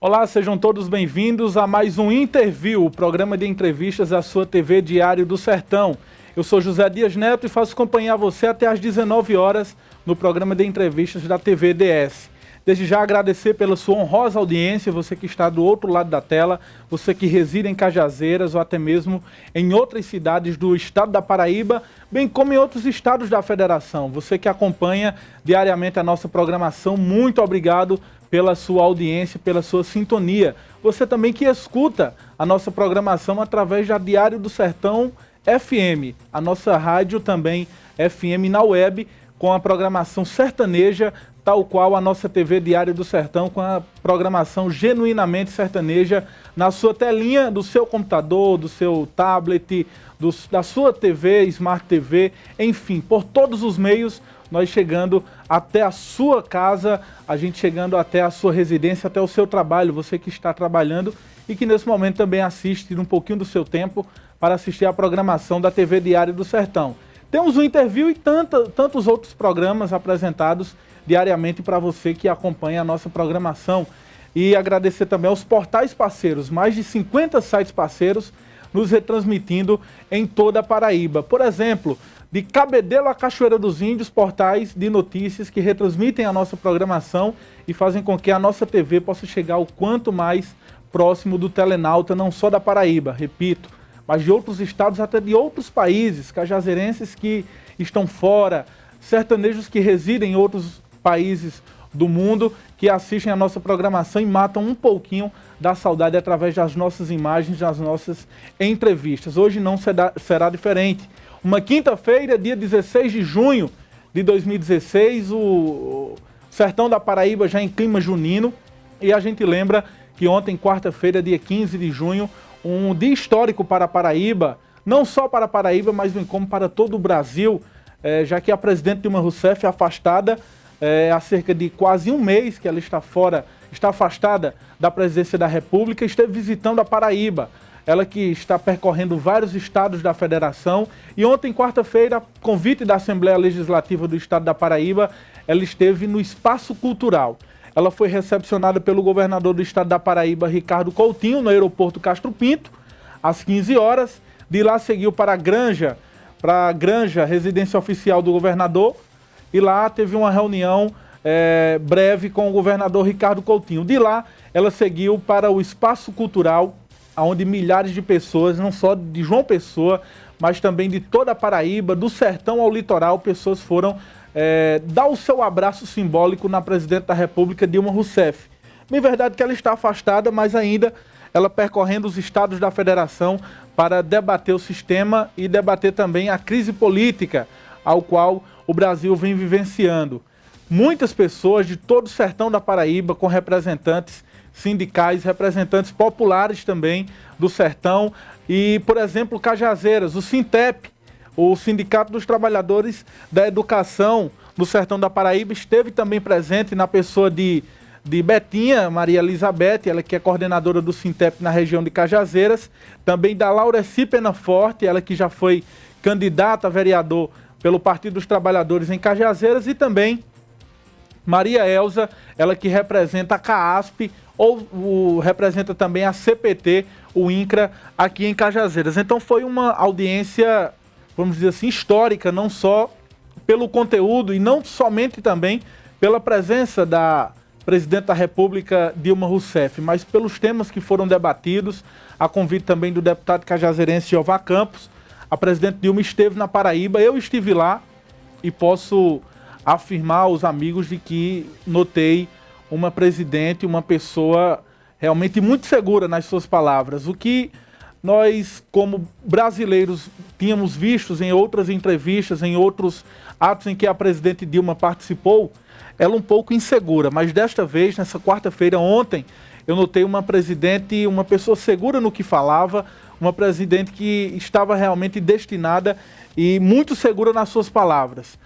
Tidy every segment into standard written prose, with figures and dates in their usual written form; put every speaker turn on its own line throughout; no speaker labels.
Olá, sejam todos bem-vindos a mais um Interview, o programa de entrevistas da sua TV Diário do Sertão. Eu sou José Dias Neto e faço companhia a você até às 19 horas no programa de entrevistas da TV DS. Desde já agradecer pela sua honrosa audiência, você que está do outro lado da tela, você que reside em Cajazeiras ou até mesmo em outras cidades do estado da Paraíba, bem como em outros estados da federação. Você que acompanha diariamente a nossa programação, muito obrigado pela sua audiência, pela sua sintonia. Você também que escuta a nossa programação através da Diário do Sertão FM, a nossa rádio também FM na web, com a programação sertaneja, tal qual a nossa TV Diário do Sertão, com a programação genuinamente sertaneja na sua telinha do seu computador, do seu tablet, da sua TV, Smart TV, enfim, por todos os meios, nós chegando até a sua casa, a gente chegando até a sua residência, até o seu trabalho, você que está trabalhando e que nesse momento também assiste um pouquinho do seu tempo para assistir a programação da TV Diário do Sertão. Temos um Interview e tantos outros programas apresentados diariamente para você que acompanha a nossa programação. E agradecer também aos portais parceiros, mais de 50 sites parceiros nos retransmitindo em toda a Paraíba. Por exemplo, de Cabedelo a Cachoeira dos Índios, portais de notícias que retransmitem a nossa programação e fazem com que a nossa TV possa chegar o quanto mais próximo do telenauta, não só da Paraíba, repito, mas de outros estados, até de outros países, cajazeirenses que estão fora, sertanejos que residem em outros países do mundo, que assistem a nossa programação e matam um pouquinho da saudade através das nossas imagens, das nossas entrevistas. Hoje não será diferente. Uma quinta-feira, dia 16 de junho de 2016, o Sertão da Paraíba já em clima junino, e a gente lembra que ontem, quarta-feira, dia 15 de junho, um dia histórico para a Paraíba, não só para a Paraíba, mas bem como para todo o Brasil, já que a presidente Dilma Rousseff é afastada há cerca de quase um mês que ela está afastada da presidência da República, esteve visitando a Paraíba. Ela que está percorrendo vários estados da federação e ontem, quarta-feira, convite da Assembleia Legislativa do estado da Paraíba, ela esteve no Espaço Cultural. Ela foi recepcionada pelo governador do estado da Paraíba, Ricardo Coutinho, no aeroporto Castro Pinto, às 15 horas. De lá seguiu para a Granja, residência oficial do governador, e lá teve uma reunião breve com o governador Ricardo Coutinho. De lá, ela seguiu para o Espaço Cultural, onde milhares de pessoas, não só de João Pessoa, mas também de toda a Paraíba, do sertão ao litoral, pessoas foram dar o seu abraço simbólico na presidente da República, Dilma Rousseff. Bem verdade que ela está afastada, mas ainda ela percorrendo os estados da federação para debater o sistema e debater também a crise política ao qual o Brasil vem vivenciando. Muitas pessoas de todo o sertão da Paraíba, com representantes sindicais, representantes populares também do sertão e, por exemplo, Cajazeiras, o Sintep, o Sindicato dos Trabalhadores da Educação no sertão da Paraíba, esteve também presente na pessoa de Betinha Maria Elizabeth, ela que é coordenadora do Sintep na região de Cajazeiras, também da Laureci Penaforte, ela que já foi candidata a vereador pelo Partido dos Trabalhadores em Cajazeiras, e também Maria Elza, ela que representa a CAASP, ou representa também a CPT, o INCRA, aqui em Cajazeiras. Então foi uma audiência, vamos dizer assim, histórica, não só pelo conteúdo e não somente também pela presença da presidente da República, Dilma Rousseff, mas pelos temas que foram debatidos, a convite também do deputado cajazeirense Jeová Campos. A presidente Dilma esteve na Paraíba, eu estive lá e posso afirmar aos amigos de que notei uma presidente, uma pessoa realmente muito segura nas suas palavras. O que nós, como brasileiros, tínhamos visto em outras entrevistas, em outros atos em que a presidente Dilma participou, ela um pouco insegura. Mas desta vez, nessa quarta-feira, ontem, eu notei uma presidente, uma pessoa segura no que falava, uma presidente que estava realmente destinada e muito segura nas suas palavras.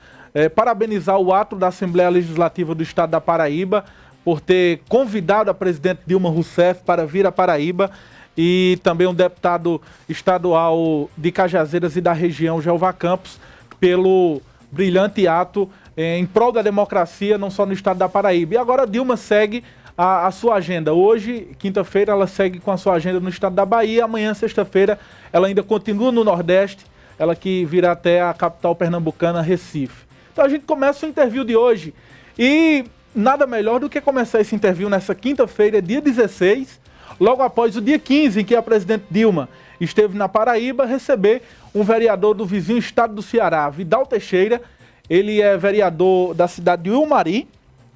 Parabenizar o ato da Assembleia Legislativa do Estado da Paraíba por ter convidado a presidente Dilma Rousseff para vir à Paraíba, e também um deputado estadual de Cajazeiras e da região, Jeová Campos, pelo brilhante ato em prol da democracia, não só no estado da Paraíba. E agora Dilma segue a sua agenda. Hoje, quinta-feira, ela segue com a sua agenda no estado da Bahia. Amanhã, sexta-feira, ela ainda continua no Nordeste, ela que virá até a capital pernambucana, Recife. Então a gente começa o interview de hoje. E nada melhor do que começar esse interview nessa quinta-feira, dia 16, logo após o dia 15, em que a presidente Dilma esteve na Paraíba, receber um vereador do vizinho estado do Ceará, Vidal Teixeira. Ele é vereador da cidade de Umari,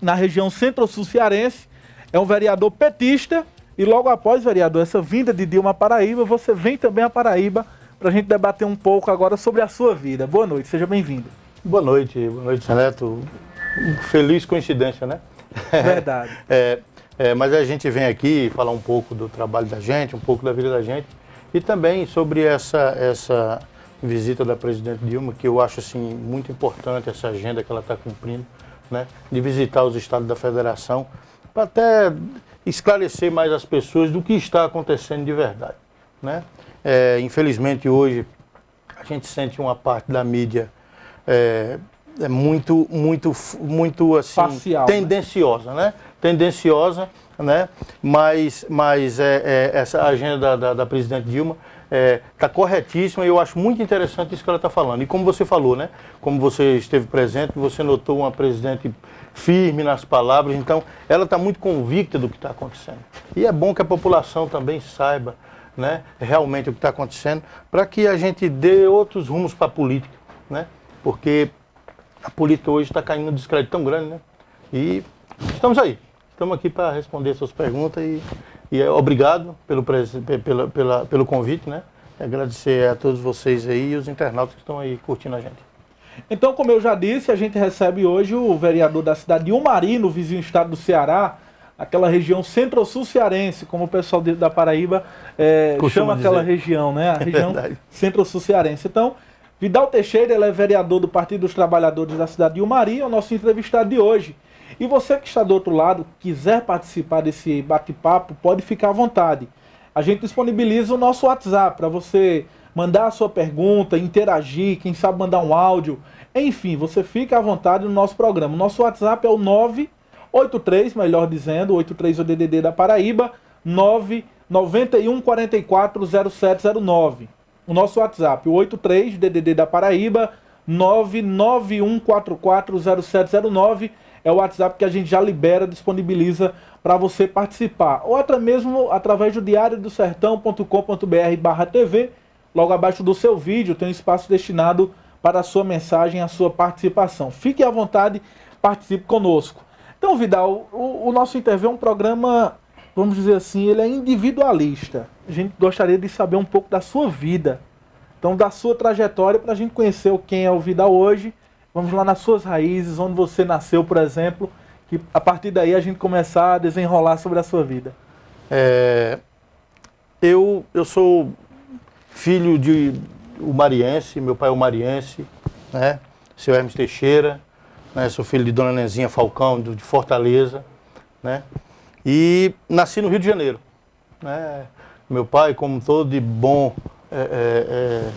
na região centro-sul cearense. É um vereador petista. E logo após, vereador, essa vinda de Dilma à Paraíba, você vem também à Paraíba para a gente debater um pouco agora sobre a sua vida. Boa noite, seja bem-vindo.
Boa noite, Neto. Feliz coincidência, né?
Verdade.
Mas a gente vem aqui falar um pouco do trabalho da gente, um pouco da vida da gente, e também sobre essa visita da presidente Dilma, que eu acho assim, muito importante, essa agenda que ela está cumprindo, né? De visitar os estados da federação, para até esclarecer mais as pessoas do que está acontecendo de verdade, né? Infelizmente hoje a gente sente uma parte da mídia muito assim,
parcial,
tendenciosa, né? Tendenciosa, né? Mas essa agenda da presidente Dilma está corretíssima e eu acho muito interessante isso que ela está falando. E como você falou, né? Como você esteve presente, você notou uma presidente firme nas palavras, então ela está muito convicta do que está acontecendo. E é bom que a população também saiba, né, realmente o que está acontecendo, para que a gente dê outros rumos para a política, né? Porque a política hoje está caindo num descrédito tão grande, né? E estamos aí. Estamos aqui para responder suas perguntas e obrigado pelo convite, né? Agradecer a todos vocês aí e os internautas que estão aí curtindo a gente.
Então, como eu já disse, a gente recebe hoje o vereador da cidade de Umari, no vizinho estado do Ceará, aquela região centro-sul cearense, como o pessoal da Paraíba chama aquela região, né? A região centro-sul cearense. Então, Vidal Teixeira, ele é vereador do Partido dos Trabalhadores da cidade de Umari, é o nosso entrevistado de hoje. E você que está do outro lado, quiser participar desse bate-papo, pode ficar à vontade. A gente disponibiliza o nosso WhatsApp para você mandar a sua pergunta, interagir, quem sabe mandar um áudio. Enfim, você fica à vontade no nosso programa. O nosso WhatsApp é o 983, melhor dizendo, 83 é o DDD da Paraíba, 991440709. O nosso WhatsApp, o 83 DDD da Paraíba, 991440709. É o WhatsApp que a gente já libera, disponibiliza para você participar. Ou até mesmo através do diariodosertão.com.br/TV. Logo abaixo do seu vídeo tem um espaço destinado para a sua mensagem, a sua participação. Fique à vontade, participe conosco. Então, Vidal, o nosso interview é um programa, vamos dizer assim, ele é individualista. A gente gostaria de saber um pouco da sua vida, então da sua trajetória, para a gente conhecer quem é o Vidal hoje. Vamos lá nas suas raízes, onde você nasceu, por exemplo, que a partir daí a gente começar a desenrolar sobre a sua vida.
Eu sou filho de umariense, meu pai é umariense, né? Seu Hermes Teixeira, né? Sou filho de Dona Nenzinha Falcão, de Fortaleza, né? E nasci no Rio de Janeiro, né? Meu pai, como todo de bom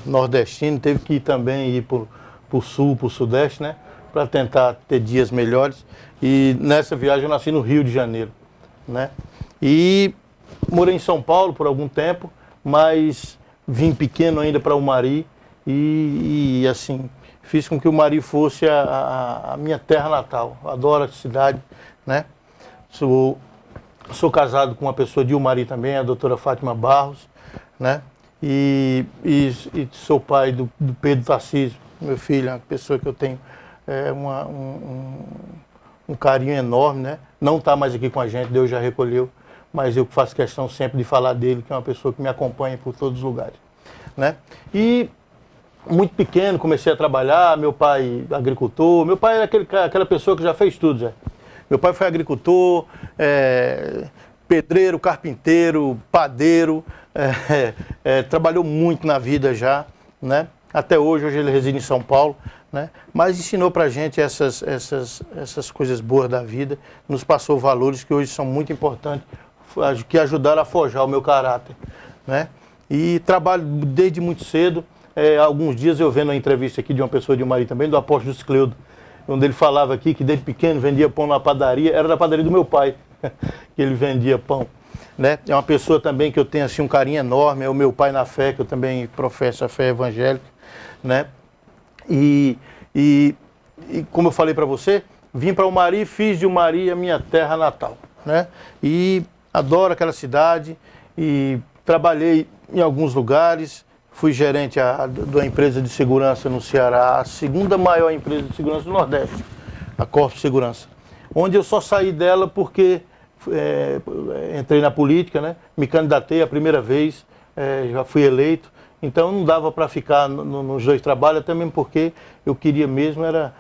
nordestino, teve que também ir para o sul, para o sudeste, né? Para tentar ter dias melhores. E nessa viagem eu nasci no Rio de Janeiro, né? E morei em São Paulo por algum tempo, mas vim pequeno ainda para Umari e assim, fiz com que Umari fosse a minha terra natal. Adoro a cidade, né? Sou casado com uma pessoa de Umari também, a doutora Fátima Barros, né? E sou pai do Pedro Tarcísio, meu filho, uma pessoa que eu tenho um carinho enorme, né? Não está mais aqui com a gente, Deus já recolheu, mas eu faço questão sempre de falar dele, que é uma pessoa que me acompanha por todos os lugares, né? E muito pequeno comecei a trabalhar, meu pai agricultor, meu pai era aquela pessoa que já fez tudo, Zé. Meu pai foi agricultor, pedreiro, carpinteiro, padeiro, trabalhou muito na vida já, né? Até hoje ele reside em São Paulo, né? Mas ensinou pra gente essas coisas boas da vida, nos passou valores que hoje são muito importantes, que ajudaram a forjar o meu caráter, né? E trabalho desde muito cedo. Alguns dias eu vendo uma entrevista aqui de uma pessoa de Umari também, do apóstolo Cleudo, onde ele falava aqui que desde pequeno vendia pão na padaria, era da padaria do meu pai, que ele vendia pão. Né? É uma pessoa também que eu tenho assim, um carinho enorme, é o meu pai na fé, que eu também professo a fé evangélica. Né? E como eu falei para você, vim para Umari, fiz de Umari a minha terra natal. Né? E adoro aquela cidade e trabalhei em alguns lugares. Fui gerente da empresa de segurança no Ceará, a segunda maior empresa de segurança do Nordeste, a Corpo Segurança. Onde eu só saí dela porque entrei na política, né? Me candidatei a primeira vez, já fui eleito. Então não dava para ficar nos dois trabalhos, até mesmo porque eu queria mesmo era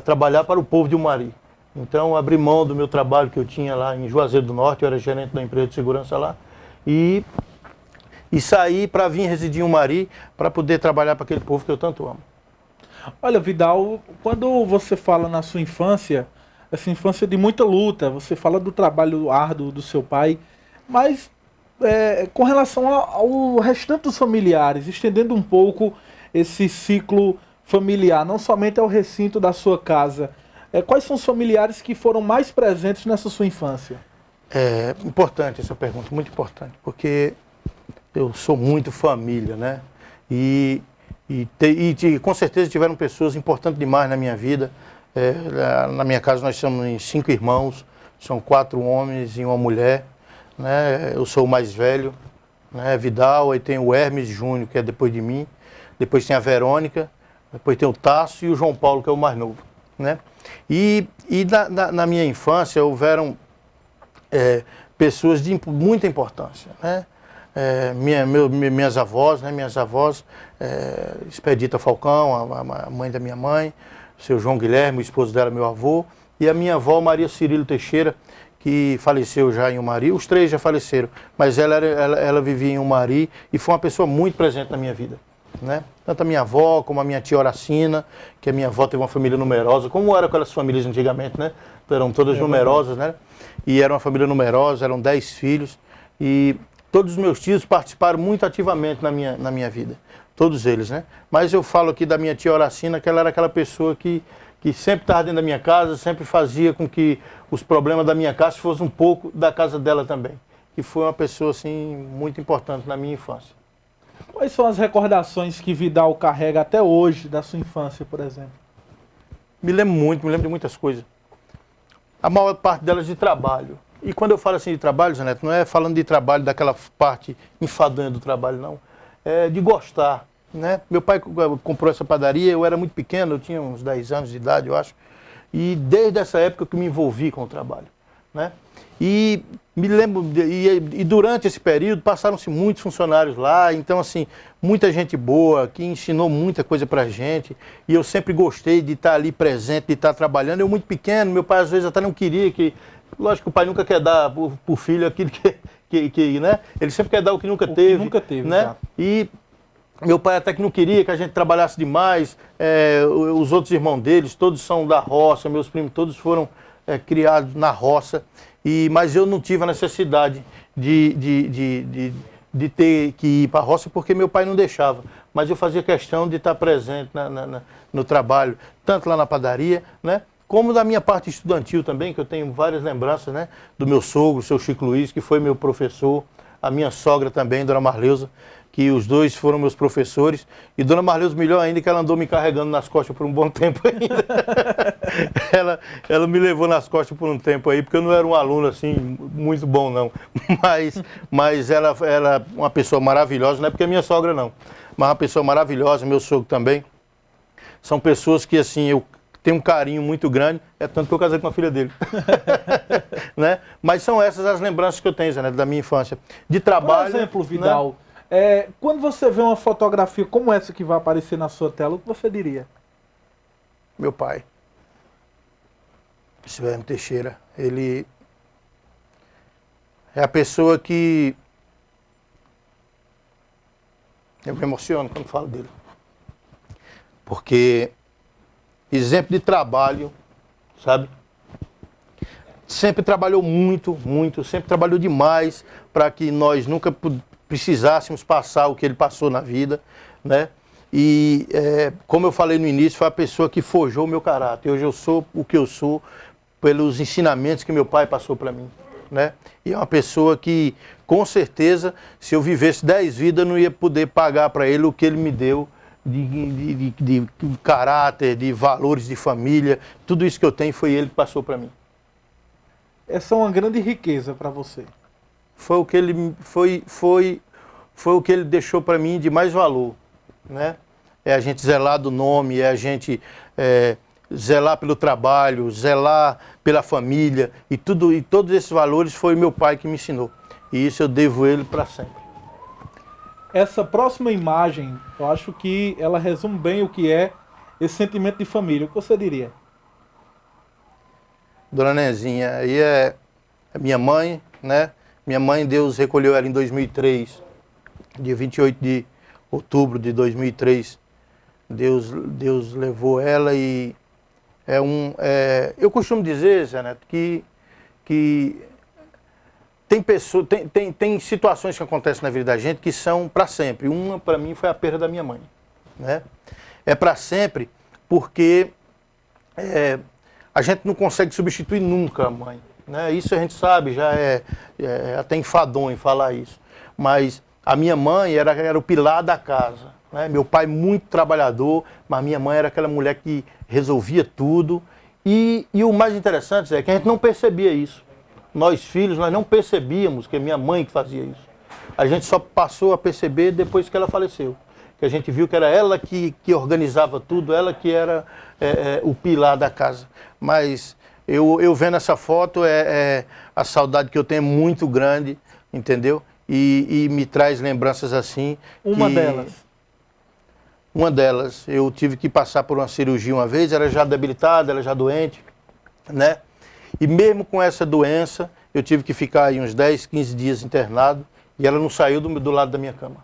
trabalhar para o povo de Umari. Então abri mão do meu trabalho que eu tinha lá em Juazeiro do Norte, eu era gerente da empresa de segurança lá, e saí para vir residir em Umari, para poder trabalhar para aquele povo que eu tanto amo.
Olha, Vidal, quando você fala na sua infância, essa infância de muita luta, você fala do trabalho árduo do seu pai, mas com relação ao restante dos familiares, estendendo um pouco esse ciclo familiar, não somente ao recinto da sua casa, quais são os familiares que foram mais presentes nessa sua infância?
É importante essa pergunta, muito importante, porque eu sou muito família, né? E com certeza tiveram pessoas importantes demais na minha vida. Na minha casa nós somos em 5 irmãos, são 4 homens e uma mulher. Né? Eu sou o mais velho, né? Vidal, aí tem o Hermes Júnior, que é depois de mim. Depois tem a Verônica, depois tem o Tasso e o João Paulo, que é o mais novo. Né? E na minha infância houveram pessoas de muita importância, né? Minhas avós, né? Expedita Falcão, a mãe da minha mãe, o seu João Guilherme, o esposo dela, meu avô, e a minha avó Maria Cirilo Teixeira, que faleceu já em Umari. Os 3 já faleceram, mas ela vivia em Umari e foi uma pessoa muito presente na minha vida. Né? Tanto a minha avó como a minha tia Horacina, que a minha avó teve uma família numerosa, como eram aquelas famílias antigamente, né? Eram todas numerosas, né? E era uma família numerosa, eram 10 filhos, e todos os meus tios participaram muito ativamente na minha vida, todos eles, né? Mas eu falo aqui da minha tia Horacina, que ela era aquela pessoa que sempre estava dentro da minha casa, sempre fazia com que os problemas da minha casa fossem um pouco da casa dela também. E foi uma pessoa, assim, muito importante na minha infância.
Quais são as recordações que Vidal carrega até hoje da sua infância, por exemplo?
Me lembro de muitas coisas. A maior parte delas de trabalho. E quando eu falo assim de trabalho, Zé Neto, não é falando de trabalho daquela parte enfadonha do trabalho, não. É de gostar, né? Meu pai comprou essa padaria, eu era muito pequeno, eu tinha uns 10 anos de idade, eu acho. E desde essa época que me envolvi com o trabalho, né? E me lembro, e durante esse período passaram-se muitos funcionários lá, então assim, muita gente boa, que ensinou muita coisa pra gente, e eu sempre gostei de estar ali presente, de estar trabalhando. Eu muito pequeno, meu pai às vezes até não queria que, lógico que o pai nunca quer dar pro filho aquilo que né? Ele sempre quer dar o que nunca teve.
Que nunca teve,
né?
Exato.
E meu pai até que não queria que a gente trabalhasse demais, os outros irmãos deles, todos são da roça, meus primos todos foram criados na roça. Mas eu não tive a necessidade de ter que ir para a roça porque meu pai não deixava. Mas eu fazia questão de estar presente no trabalho, tanto lá na padaria, né, como da minha parte estudantil também, que eu tenho várias lembranças, né, do meu sogro, o seu Chico Luiz, que foi meu professor, a minha sogra também, Dona Marleusa, que os dois foram meus professores. E Dona Marleusa, melhor ainda, que ela andou me carregando nas costas por um bom tempo ainda. ela me levou nas costas por um tempo aí, porque eu não era um aluno assim, muito bom não. Mas ela era uma pessoa maravilhosa, não é porque é minha sogra não, mas uma pessoa maravilhosa, meu sogro também. São pessoas que assim, eu tenho um carinho muito grande, tanto que eu casei com a filha dele. Né? Mas são essas as lembranças que eu tenho, Zé Neto, da minha infância. De trabalho.
Por exemplo, Vidal, né? Quando você vê uma fotografia como essa que vai aparecer na sua tela, o que você diria?
Meu pai, Silvério Teixeira, ele é a pessoa que eu me emociono quando falo dele. Porque exemplo de trabalho, sabe? Sempre trabalhou muito, sempre trabalhou demais para que nós nunca precisássemos passar o que ele passou na vida, né? E como eu falei no início, foi a pessoa que forjou o meu caráter. Hoje eu sou o que eu sou pelos ensinamentos que meu pai passou para mim, né? E é uma pessoa que, com certeza, se eu vivesse 10 vidas, eu não ia poder pagar para ele o que ele me deu de caráter, de valores de família. Tudo isso que eu tenho foi ele que passou para mim.
Essa é uma grande riqueza para você.
Foi o que ele, foi o que ele deixou para mim de mais valor, né? É a gente zelar do nome, é a gente zelar pelo trabalho, zelar pela família, e todos esses valores foi meu pai que me ensinou. E isso eu devo a ele para sempre.
Essa próxima imagem, eu acho que ela resume bem o que é esse sentimento de família. O que você diria?
Dona Nezinha, aí é minha mãe, né? Minha mãe, Deus recolheu ela em 2003, dia 28 de outubro de 2003. Deus levou ela e eu costumo dizer, Zé Neto, que tem situações que acontecem na vida da gente que são para sempre. Uma, para mim, foi a perda da minha mãe, né? É para sempre porque a gente não consegue substituir nunca a mãe, né? Isso a gente sabe, já é até enfadonho falar isso. Mas a minha mãe era o pilar da casa, né? Meu pai muito trabalhador, mas minha mãe era aquela mulher que resolvia tudo. E o mais interessante é que a gente não percebia isso. Nós filhos, nós não percebíamos que é minha mãe que fazia isso. A gente só passou a perceber depois que ela faleceu. Que a gente viu que era ela que organizava tudo, ela que era o pilar da casa. Mas eu vendo essa foto, a saudade que eu tenho é muito grande, entendeu? E me traz lembranças assim.
Uma delas?
Uma delas, eu tive que passar por uma cirurgia uma vez, ela já debilitada, ela já doente, né? E mesmo com essa doença, eu tive que ficar aí uns 10, 15 dias internado e ela não saiu do lado da minha cama.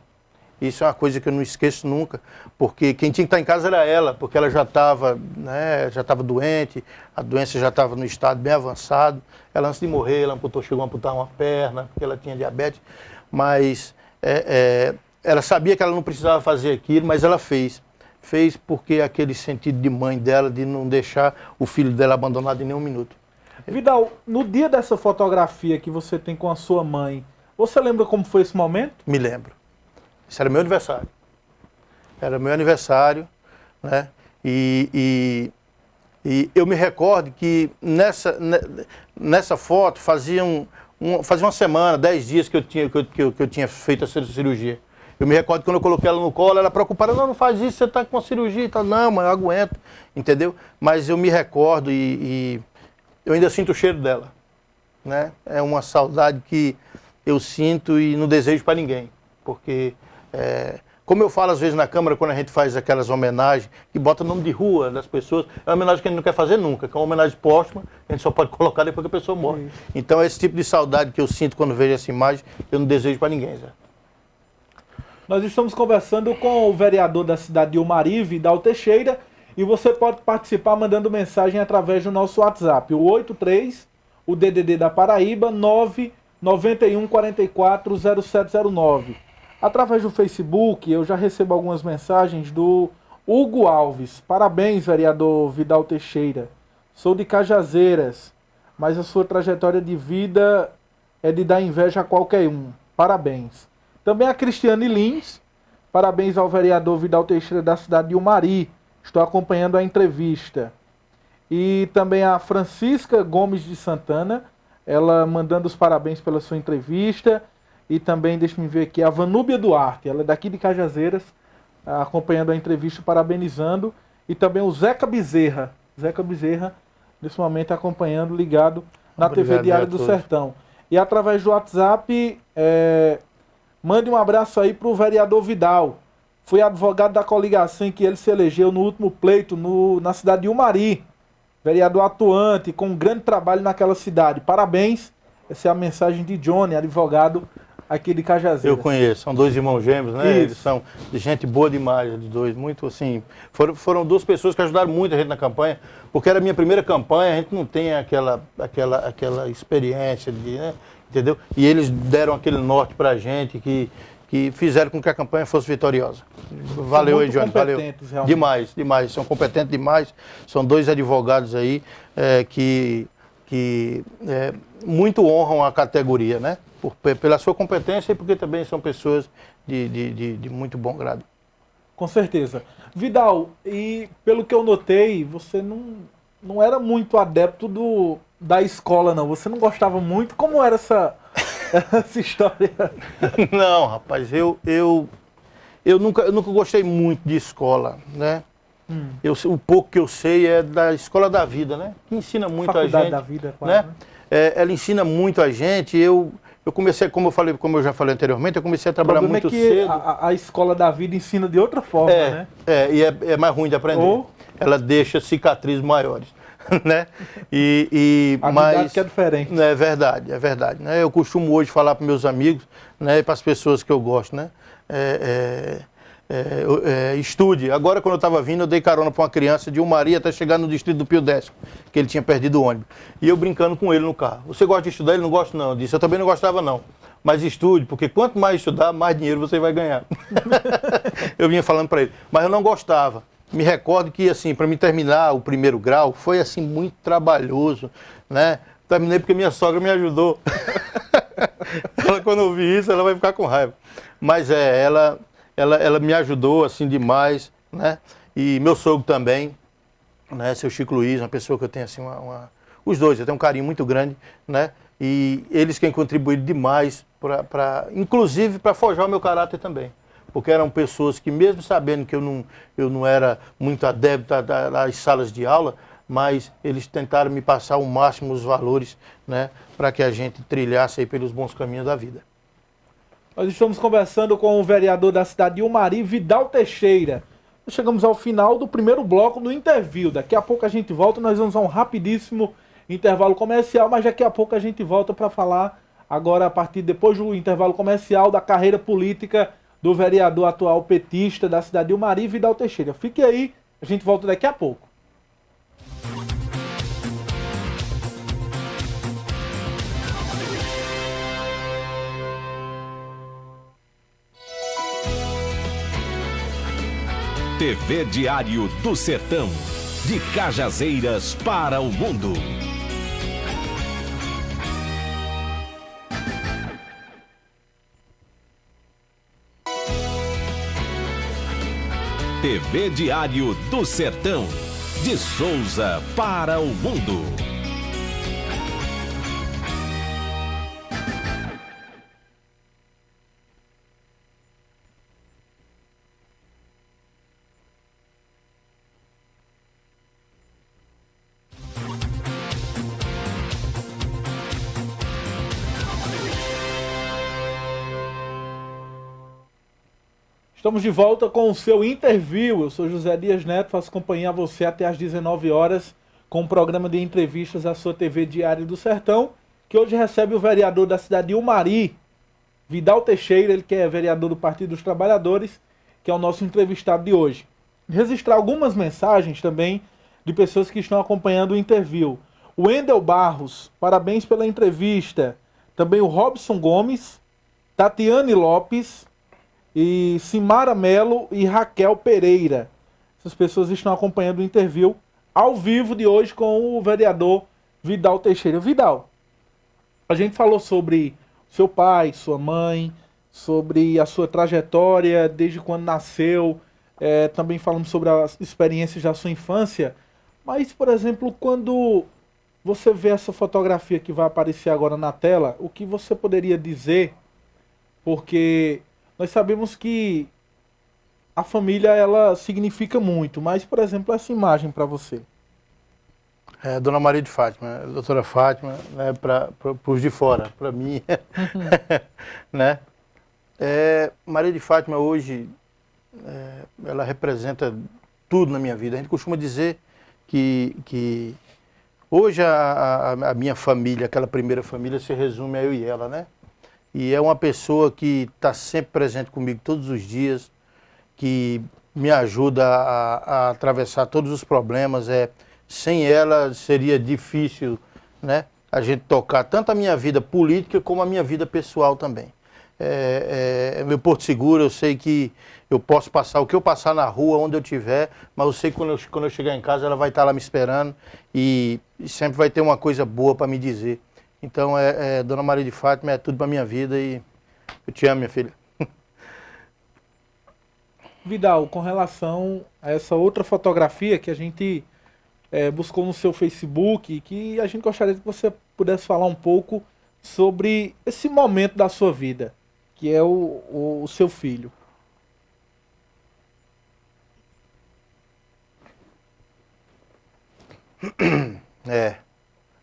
Isso é uma coisa que eu não esqueço nunca, porque quem tinha que estar em casa era ela, porque ela já estava, né, já estava doente, a doença já estava no estado bem avançado. Ela, antes de morrer, ela chegou a amputar uma perna, porque ela tinha diabetes, mas ela sabia que ela não precisava fazer aquilo, mas ela fez. Fez porque aquele sentido de mãe dela, de não deixar o filho dela abandonado em nenhum minuto.
Vidal, no dia dessa fotografia que você tem com a sua mãe, você lembra como foi esse momento?
Me lembro. Isso era meu aniversário. Era meu aniversário, né? E eu me recordo que nessa foto fazia uma semana, 10 dias que eu tinha feito essa cirurgia. Eu me recordo que quando eu coloquei ela no colo, ela preocupada, não faz isso, você está com uma cirurgia e tal. Não, mas eu aguento, entendeu? Mas eu me recordo e eu ainda sinto o cheiro dela, né? É uma saudade que eu sinto e não desejo para ninguém, porque, como eu falo às vezes na Câmara, quando a gente faz aquelas homenagens, que bota nome de rua das pessoas, é uma homenagem que a gente não quer fazer nunca, que é uma homenagem póstuma, a gente só pode colocar depois que a pessoa morre. Então esse tipo de saudade que eu sinto quando vejo essa imagem, eu não desejo para ninguém, Zé.
Nós estamos conversando com o vereador da cidade de Umari, Vidal Teixeira, e você pode participar mandando mensagem através do nosso WhatsApp, o 83, o DDD da Paraíba, 991 44 0709. Através do Facebook, eu já recebo algumas mensagens do Hugo Alves. Parabéns, vereador Vidal Teixeira. Sou de Cajazeiras, mas a sua trajetória de vida é de dar inveja a qualquer um. Parabéns. Também a Cristiane Lins. Parabéns ao vereador Vidal Teixeira da cidade de Umari. Estou acompanhando a entrevista. E também a Francisca Gomes de Santana, ela mandando os parabéns pela sua entrevista. E também, deixa-me ver aqui, a Vanúbia Duarte, ela é daqui de Cajazeiras, acompanhando a entrevista, parabenizando. E também o Zeca Bezerra, nesse momento acompanhando, ligado na TV Diário do Sertão. E através do WhatsApp, mande um abraço aí para o vereador Vidal. Foi advogado da coligação em que ele se elegeu no último pleito na cidade de Umari. Vereador atuante, com um grande trabalho naquela cidade. Parabéns. Essa é a mensagem de Johnny, advogado aqui de Cajazeiras.
Eu conheço, são dois irmãos gêmeos, né?
Isso.
Eles são de gente boa demais, eles dois. Muito assim. Foram duas pessoas que ajudaram muito a gente na campanha, porque era a minha primeira campanha, a gente não tem aquela experiência de, né? Entendeu? E eles deram aquele norte pra gente que fizeram com que a campanha fosse vitoriosa. Valeu aí, Johnny, valeu. Demais, demais. São competentes demais. São dois advogados aí que muito honram a categoria, né? Pela sua competência e porque também são pessoas de muito bom grado.
Com certeza. Vidal, e pelo que eu notei, você não era muito adepto da escola, não. Você não gostava muito? Como era essa história?
Não, rapaz, eu nunca gostei muito de escola, né? O pouco que eu sei é da escola da vida, né? Que ensina muito a gente.
Da vida, quase,
né?
Né?
Ela ensina muito a gente. Eu comecei, como eu já falei anteriormente, eu comecei a trabalhar muito cedo.
A escola da vida ensina de outra forma, né?
E é mais ruim de aprender. Ela deixa cicatrizes maiores, né?
Mas que é diferente.
É verdade. Né? Eu costumo hoje falar para meus amigos, né, e para as pessoas que eu gosto, né? Estude. Agora, quando eu estava vindo, eu dei carona para uma criança de Maria até chegar no distrito do Pio X, que ele tinha perdido o ônibus. E eu brincando com ele no carro. Você gosta de estudar? Ele não gosta, não. Eu disse, eu também não gostava, não. Mas estude, porque quanto mais estudar, mais dinheiro você vai ganhar. Eu vinha falando para ele. Mas eu não gostava. Me recordo que, assim, para me terminar o primeiro grau, foi, assim, muito trabalhoso, né? Terminei porque minha sogra me ajudou. Ela, quando ouvir isso, ela vai ficar com raiva. Mas ela me ajudou, assim, demais, né? E meu sogro também, né? Seu Chico Luiz, uma pessoa que eu tenho, assim, os dois, eu tenho um carinho muito grande, né? E eles que contribuíram demais, inclusive para forjar o meu caráter também. Porque eram pessoas que, mesmo sabendo que eu não era muito adepto às salas de aula, mas eles tentaram me passar ao máximo os valores, né? Para que a gente trilhasse aí pelos bons caminhos da vida.
Nós estamos conversando com o vereador da cidade de Umari, Vidal Teixeira. Nós chegamos ao final do primeiro bloco no interview. Daqui a pouco a gente volta, nós vamos a um rapidíssimo intervalo comercial, mas daqui a pouco a gente volta para falar agora, depois do intervalo comercial, da carreira política do vereador atual petista da cidade de Umari, Vidal Teixeira. Fique aí, a gente volta daqui a pouco.
TV Diário do Sertão, de Cajazeiras para o mundo. TV Diário do Sertão, de Souza para o mundo.
Estamos de volta com o seu interview. Eu sou José Dias Neto, faço companhia a você até às 19 horas com o programa de entrevistas da sua TV Diário do Sertão, que hoje recebe o vereador da cidade de Umari, Vidal Teixeira, ele que é vereador do Partido dos Trabalhadores, que é o nosso entrevistado de hoje. Registrar algumas mensagens também de pessoas que estão acompanhando o interview. O Wendel Barros, parabéns pela entrevista. Também o Robson Gomes, Tatiane Lopes, e Simara Melo e Raquel Pereira. Essas pessoas estão acompanhando o interview ao vivo de hoje com o vereador Vidal Teixeira. Vidal, a gente falou sobre seu pai, sua mãe, sobre a sua trajetória desde quando nasceu, também falamos sobre as experiências da sua infância, mas, por exemplo, quando você vê essa fotografia que vai aparecer agora na tela, o que você poderia dizer? Porque nós sabemos que a família, ela significa muito, mas, por exemplo, essa imagem para você.
Dona Maria de Fátima, doutora Fátima, né, para os de fora, para mim, né? Maria de Fátima hoje, ela representa tudo na minha vida. A gente costuma dizer que hoje a minha família, aquela primeira família, se resume a eu e ela, né? E é uma pessoa que está sempre presente comigo todos os dias, que me ajuda a atravessar todos os problemas. Sem ela seria difícil, né, a gente tocar tanto a minha vida política como a minha vida pessoal também. Meu Porto Seguro, eu sei que Eu posso passar o que eu passar na rua, onde eu estiver, mas eu sei que quando eu chegar em casa, ela vai estar lá me esperando e sempre vai ter uma coisa boa para me dizer. Então, Dona Maria de Fátima é tudo para minha vida e eu te amo, minha filha.
Vidal, com relação a essa outra fotografia que a gente buscou no seu Facebook, que a gente gostaria que você pudesse falar um pouco sobre esse momento da sua vida, que é o seu filho.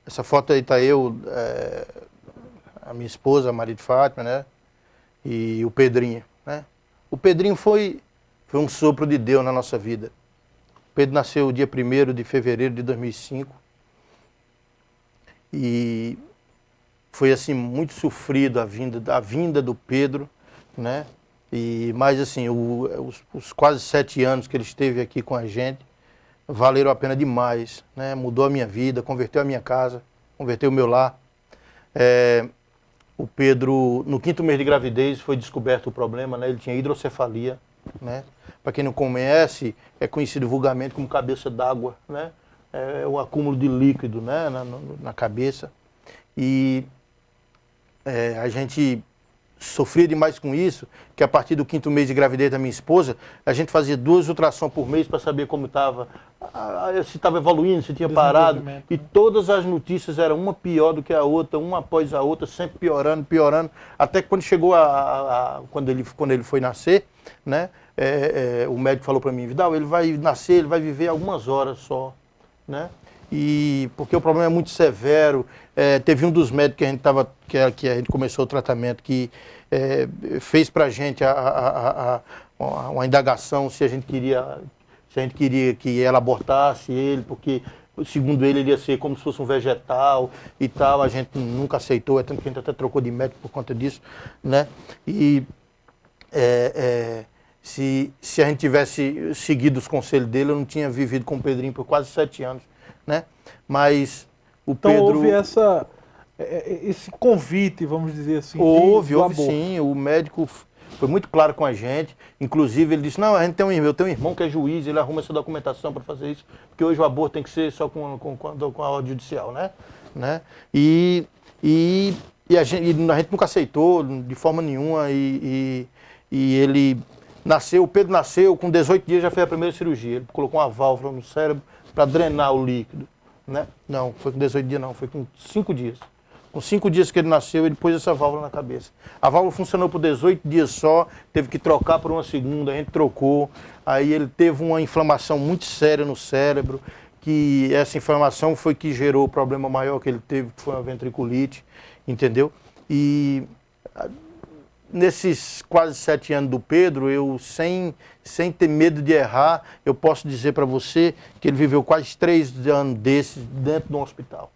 Essa foto aí tá eu, a minha esposa, a Maria de Fátima, né? E o Pedrinho, né? O Pedrinho foi um sopro de Deus na nossa vida. O Pedro nasceu dia 1º de fevereiro de 2005 e foi assim muito sofrido a vinda do Pedro, né? Mas assim, os quase 7 anos que ele esteve aqui com a gente valeram a pena demais, né? Mudou a minha vida, converteu a minha casa, converteu o meu lar. O Pedro, no 5º mês de gravidez, foi descoberto o problema, né? Ele tinha hidrocefalia, né? Para quem não conhece, é conhecido vulgarmente como cabeça d'água, né? É o acúmulo de líquido, né? na cabeça. E a gente sofria demais com isso, que a partir do 5º mês de gravidez da minha esposa, a gente fazia 2 ultrassons por mês para saber como estava, se estava evoluindo, se tinha parado. E todas as notícias eram uma pior do que a outra, uma após a outra, sempre piorando, piorando. Até que quando chegou quando ele foi nascer, né, o médico falou para mim, Vidal, ele vai nascer, ele vai viver algumas horas só, né? E porque o problema é muito severo. Teve um dos médicos que a gente começou o tratamento que fez para a gente uma indagação se a gente queria que ela abortasse ele, porque segundo ele ia ser como se fosse um vegetal e tal. A gente nunca aceitou, tanto que a gente até trocou de médico por conta disso, né? E se a gente tivesse seguido os conselhos dele, eu não tinha vivido com o Pedrinho por quase 7 anos. Né? Mas o
então
Pedro...
houve esse convite, vamos dizer assim.
Houve sim. O médico foi muito claro com a gente. Inclusive ele disse, não, eu tenho um irmão que é juiz, ele arruma essa documentação para fazer isso, porque hoje o aborto tem que ser só com a ordem judicial, né? E a gente nunca aceitou de forma nenhuma e ele nasceu, o Pedro nasceu, com 18 dias já fez a primeira cirurgia. Ele colocou uma válvula no cérebro para drenar o líquido, né? Não, foi com 18 dias não, foi com 5 dias. Com 5 dias que ele nasceu, ele pôs essa válvula na cabeça. A válvula funcionou por 18 dias só, teve que trocar por uma segunda, a gente trocou. Aí ele teve uma inflamação muito séria no cérebro, que essa inflamação foi que gerou o problema maior que ele teve, que foi uma ventriculite, entendeu? E nesses quase 7 anos do Pedro, eu sem ter medo de errar, eu posso dizer para você que ele viveu quase 3 anos desses dentro de um hospital.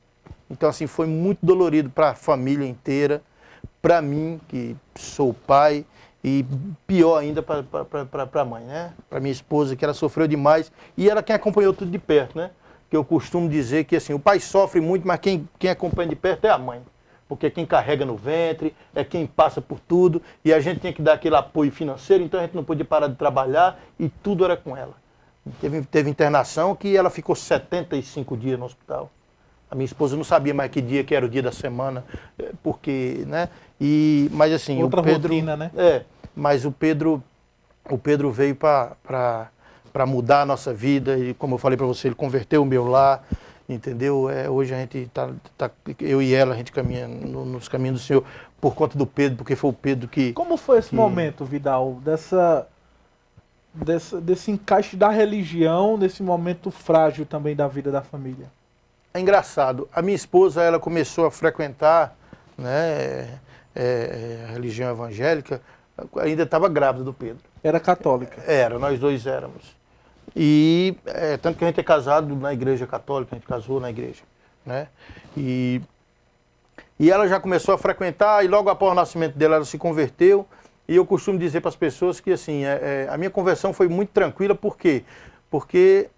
Então assim, foi muito dolorido para a família inteira, para mim, que sou pai, e pior ainda para a mãe, né? Para minha esposa, que ela sofreu demais, e ela quem acompanhou tudo de perto, né? Que eu costumo dizer que assim, o pai sofre muito, mas quem acompanha de perto é a mãe. Porque quem carrega no ventre, é quem passa por tudo, e a gente tinha que dar aquele apoio financeiro, então a gente não podia parar de trabalhar, e tudo era com ela. Teve internação que ela ficou 75 dias no hospital. A minha esposa não sabia mais que dia que era o dia da semana, porque, né? Mas assim,
outra
o Pedro...
rotina, né?
Mas o Pedro veio para mudar a nossa vida, e como eu falei para você, ele converteu o meu lar, entendeu? Hoje a gente eu e ela, a gente caminha nos caminhos do Senhor por conta do Pedro, porque foi o Pedro que...
Como foi esse momento, Vidal, desse encaixe da religião, nesse momento frágil também da vida da família?
É engraçado, a minha esposa, ela começou a frequentar, né, a religião evangélica, ainda estava grávida do Pedro.
Era católica?
Nós dois éramos. E tanto que a gente é casado na igreja católica, a gente casou na igreja, né? E ela já começou a frequentar, e logo após o nascimento dela, ela se converteu. E eu costumo dizer para as pessoas que assim, a minha conversão foi muito tranquila, por quê? Porque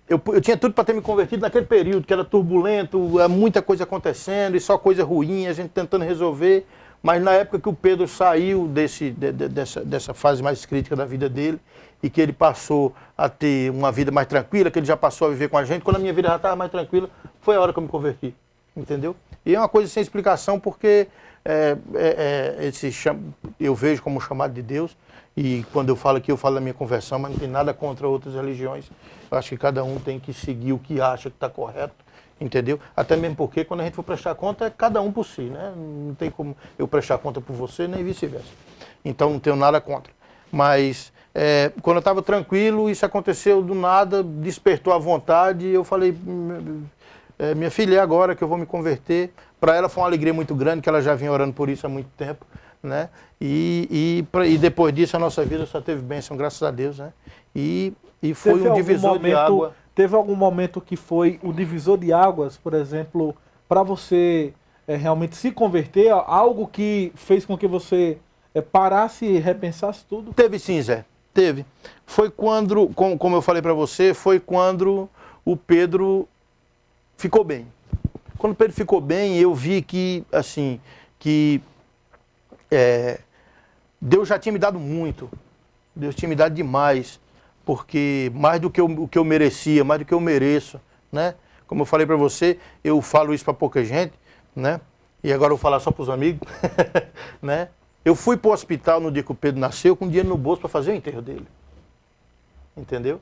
eu tinha tudo para ter me convertido naquele período, que era turbulento, muita coisa acontecendo, e só coisa ruim, a gente tentando resolver. Mas na época que o Pedro saiu dessa fase mais crítica da vida dele e que ele passou a ter uma vida mais tranquila, que ele já passou a viver com a gente, quando a minha vida já estava mais tranquila, foi a hora que eu me converti, entendeu? E é uma coisa sem explicação, porque eu vejo como um chamado de Deus, e quando eu falo aqui, eu falo da minha conversão, mas não tem nada contra outras religiões. Eu acho que cada um tem que seguir o que acha que está correto, entendeu? Até mesmo porque quando a gente for prestar conta, é cada um por si, né? Não tem como eu prestar conta por você, nem vice-versa. Então não tenho nada contra. Mas quando eu estava tranquilo, isso aconteceu do nada, despertou a vontade, e eu falei, minha filha, é agora que eu vou me converter. Para ela foi uma alegria muito grande, que ela já vinha orando por isso há muito tempo, né? E depois disso a nossa vida só teve bênção, graças a Deus, né? E foi um divisor de água.
Teve algum momento que foi o divisor de águas, por exemplo, para você realmente se converter, algo que fez com que você parasse e repensasse tudo?
Teve sim, Zé, teve. Foi quando, como eu falei para você, foi quando o Pedro ficou bem. Quando o Pedro ficou bem, eu vi que, assim, Deus já tinha me dado muito. Deus tinha me dado demais. Porque mais do que o que eu merecia, mais do que eu mereço, né? Como eu falei para você, eu falo isso para pouca gente, né? E agora eu vou falar só para os amigos, né? Eu fui para o hospital no dia que o Pedro nasceu com dinheiro no bolso para fazer o enterro dele. Entendeu?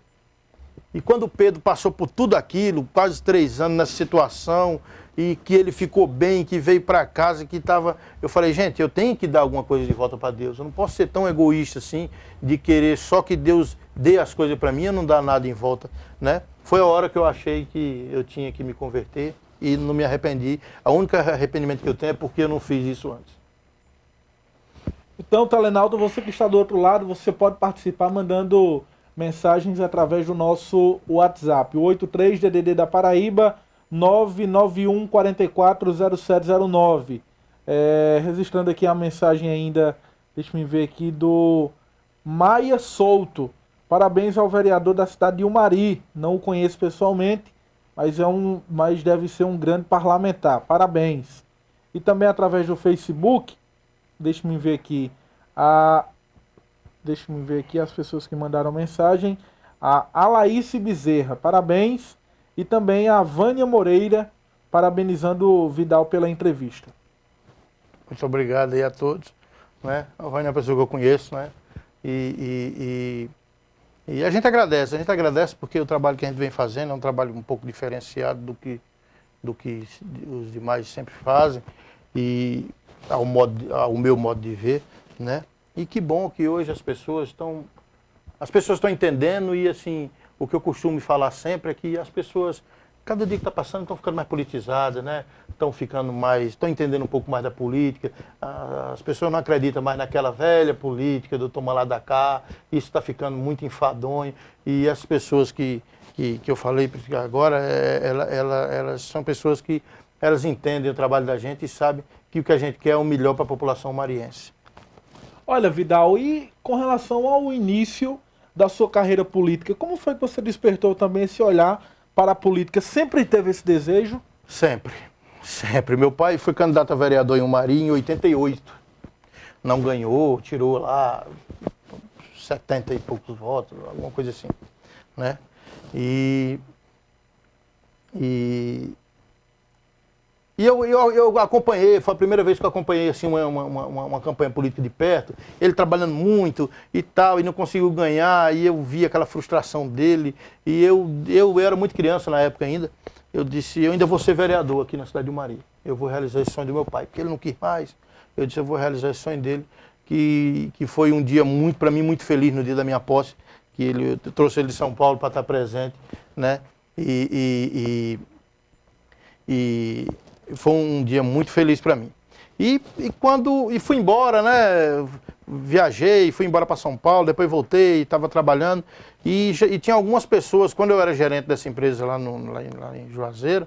E quando o Pedro passou por tudo aquilo, quase 3 anos nessa situação, e que ele ficou bem, que veio para casa, que estava... Eu falei, gente, eu tenho que dar alguma coisa de volta para Deus. Eu não posso ser tão egoísta assim, de querer só que Deus dê as coisas para mim e não dar nada em volta, né? Foi a hora que eu achei que eu tinha que me converter e não me arrependi. O único arrependimento que eu tenho é porque eu não fiz isso antes.
Então, Talenaldo, você que está do outro lado, você pode participar mandando mensagens através do nosso WhatsApp, o 83-DDD da Paraíba, 991440709. Registrando aqui a mensagem ainda, deixa eu ver aqui, do Maia Souto. Parabéns ao vereador da cidade de Umari. Não o conheço pessoalmente, mas deve ser um grande parlamentar. Parabéns. E também através do Facebook, deixa eu ver aqui as pessoas que mandaram mensagem. A Alaíce Bezerra, parabéns. E também a Vânia Moreira, parabenizando o Vidal pela entrevista.
Muito obrigado aí a todos, né? A Vânia é uma pessoa que eu conheço, né? E a gente agradece porque o trabalho que a gente vem fazendo é um trabalho um pouco diferenciado do que os demais sempre fazem, e ao meu modo de ver, né? E que bom que hoje as pessoas estão entendendo, e assim, o que eu costumo falar sempre é que as pessoas, cada dia que está passando, estão ficando mais politizadas, né? Estão entendendo um pouco mais da política. As pessoas não acreditam mais naquela velha política do toma lá da cá. Isso está ficando muito enfadonho. E as pessoas que eu falei agora, elas são pessoas que elas entendem o trabalho da gente e sabem que o que a gente quer é o melhor para a população mariense.
Olha, Vidal, e com relação ao início da sua carreira política, como foi que você despertou também esse olhar para a política? Sempre teve esse desejo?
Sempre. Meu pai foi candidato a vereador em Umari em 88. Não ganhou, tirou lá 70 e poucos votos, alguma coisa assim, né? E eu acompanhei, foi a primeira vez que eu acompanhei assim, uma campanha política de perto, ele trabalhando muito e tal, e não conseguiu ganhar, e eu vi aquela frustração dele, e eu era muito criança na época ainda, eu disse, eu ainda vou ser vereador aqui na cidade de Umari, eu vou realizar esse sonho do meu pai, porque ele não quis mais, eu disse, eu vou realizar esse sonho dele, que foi um dia para mim muito feliz no dia da minha posse, que eu trouxe ele de São Paulo para estar presente, né, e foi um dia muito feliz para mim. E fui embora, né? Viajei, fui embora para São Paulo, depois voltei, estava trabalhando. E tinha algumas pessoas, quando eu era gerente dessa empresa lá em Juazeiro,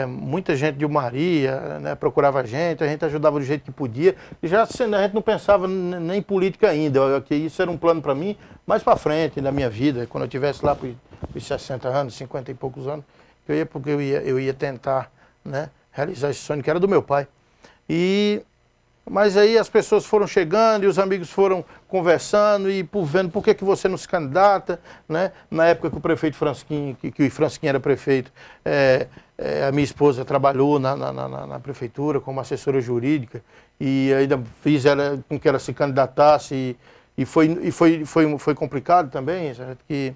muita gente de Umaria, né, procurava a gente ajudava do jeito que podia. E já a gente não pensava nem em política ainda, que isso era um plano para mim mais para frente na minha vida, quando eu estivesse lá por 60 anos, 50 e poucos anos. Porque eu ia tentar, né, realizar esse sonho que era do meu pai. Mas aí as pessoas foram chegando e os amigos foram conversando e vendo por que você não se candidata, né? Na época que o prefeito Fransquinho, que o Fransquinho era prefeito, a minha esposa trabalhou na prefeitura como assessora jurídica e ainda fiz ela com que ela se candidatasse e foi complicado também, certo? Que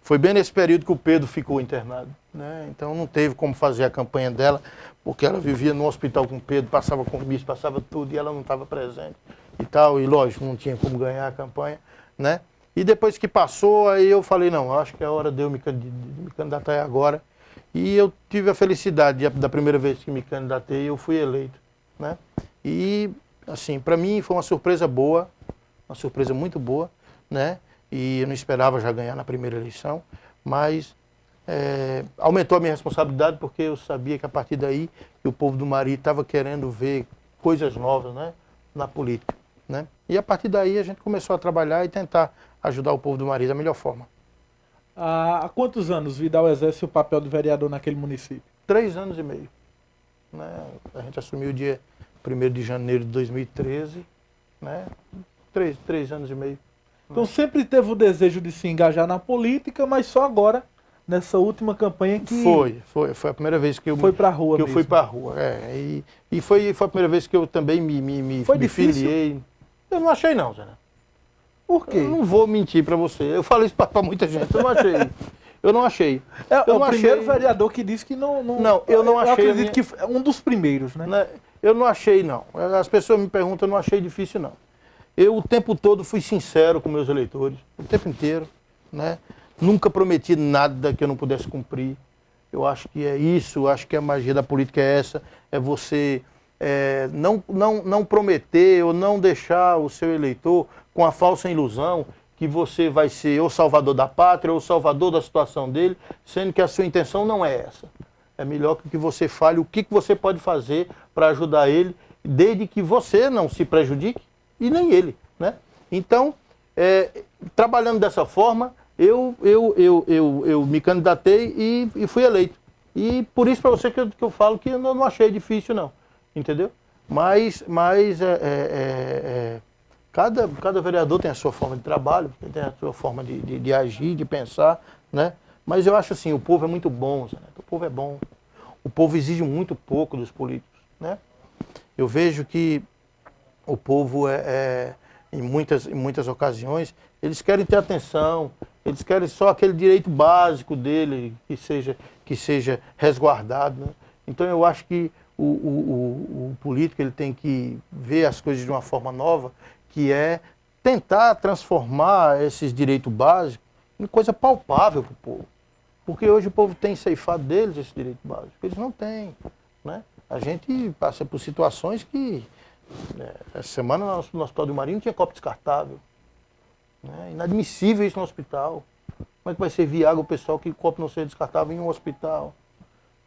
foi bem nesse período que o Pedro ficou internado, né? Então não teve como fazer a campanha dela, porque ela vivia no hospital com o Pedro, passava comício, passava tudo, e ela não estava presente e tal, e lógico, não tinha como ganhar a campanha, né? E depois que passou, aí eu falei, não, acho que é a hora de eu me candidatar agora. E eu tive a felicidade, da primeira vez que me candidatei, eu fui eleito, né? E, assim, para mim foi uma surpresa boa, uma surpresa muito boa, né? E eu não esperava já ganhar na primeira eleição, mas aumentou a minha responsabilidade porque eu sabia que a partir daí o povo do Mari estava querendo ver coisas novas, né, na política, né? E a partir daí a gente começou a trabalhar e tentar ajudar o povo do Mari da melhor forma.
Há quantos anos Vidal exerce o papel de vereador naquele município?
3 anos e meio. Né? A gente assumiu dia 1º de janeiro de 2013, né? 3 anos e meio.
Então sempre teve o desejo de se engajar na política, mas só agora, nessa última campanha que...
Foi a primeira vez que eu
foi pra rua
que
mesmo.
Eu fui pra rua, e foi a primeira vez que eu também me filiei. Eu não achei não, Zé.
Por quê?
Eu não vou mentir pra você, eu falei isso pra muita gente, eu não achei. Eu não achei.
É o primeiro vereador que disse que não...
Não, eu não achei.
Eu acredito que é um dos primeiros, né?
Eu não achei não, as pessoas me perguntam, eu não achei difícil não. Eu o tempo todo fui sincero com meus eleitores, o tempo inteiro, né? Nunca prometi nada que eu não pudesse cumprir. Eu acho que é isso, acho que a magia da política é essa, é você não prometer ou não deixar o seu eleitor com a falsa ilusão que você vai ser o salvador da pátria ou o salvador da situação dele, sendo que a sua intenção não é essa. É melhor que você fale o que você pode fazer para ajudar ele, desde que você não se prejudique e nem ele, né? Então, trabalhando dessa forma, eu me candidatei e fui eleito. E por isso para você que eu falo que eu não achei difícil não, entendeu? Mas cada vereador tem a sua forma de trabalho, tem a sua forma de agir, de pensar, né? Mas eu acho assim, o povo é muito bom, Zé Neto, o povo é bom. O povo exige muito pouco dos políticos, né? Eu vejo que o povo em muitas ocasiões, eles querem ter atenção, eles querem só aquele direito básico dele que seja resguardado, né? Então eu acho que o político ele tem que ver as coisas de uma forma nova, que é tentar transformar esses direitos básicos em coisa palpável para o povo. Porque hoje o povo tem ceifado deles esse direito básico, eles não têm, né? A gente passa por situações que... essa semana no Hospital do Marinho tinha copo descartável. Né? Inadmissível isso no hospital. Como é que vai servir água o pessoal que o copo não seja descartável em um hospital?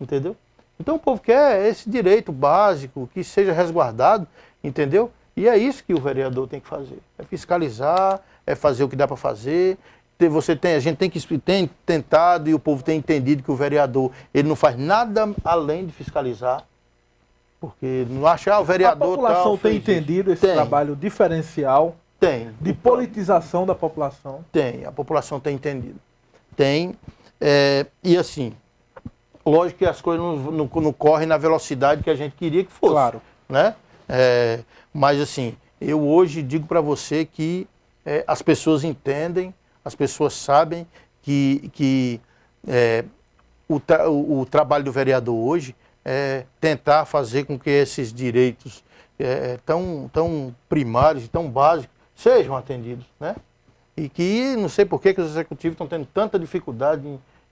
Entendeu? Então o povo quer esse direito básico que seja resguardado, entendeu? E é isso que o vereador tem que fazer. É fiscalizar, é fazer o que dá para fazer. A gente tem tentado e o povo tem entendido que o vereador ele não faz nada além de fiscalizar. Porque não achar o vereador...
A população tem entendido esse trabalho diferencial de politização da população?
Tem, a população tem entendido. Tem, e assim, lógico que as coisas não correm na velocidade que a gente queria que fosse.
Claro.
Né? Mas assim, eu hoje digo para você que as pessoas entendem, as pessoas sabem que o trabalho do vereador hoje tentar fazer com que esses direitos tão primários e tão básicos sejam atendidos, né? E que não sei por que os executivos estão tendo tanta dificuldade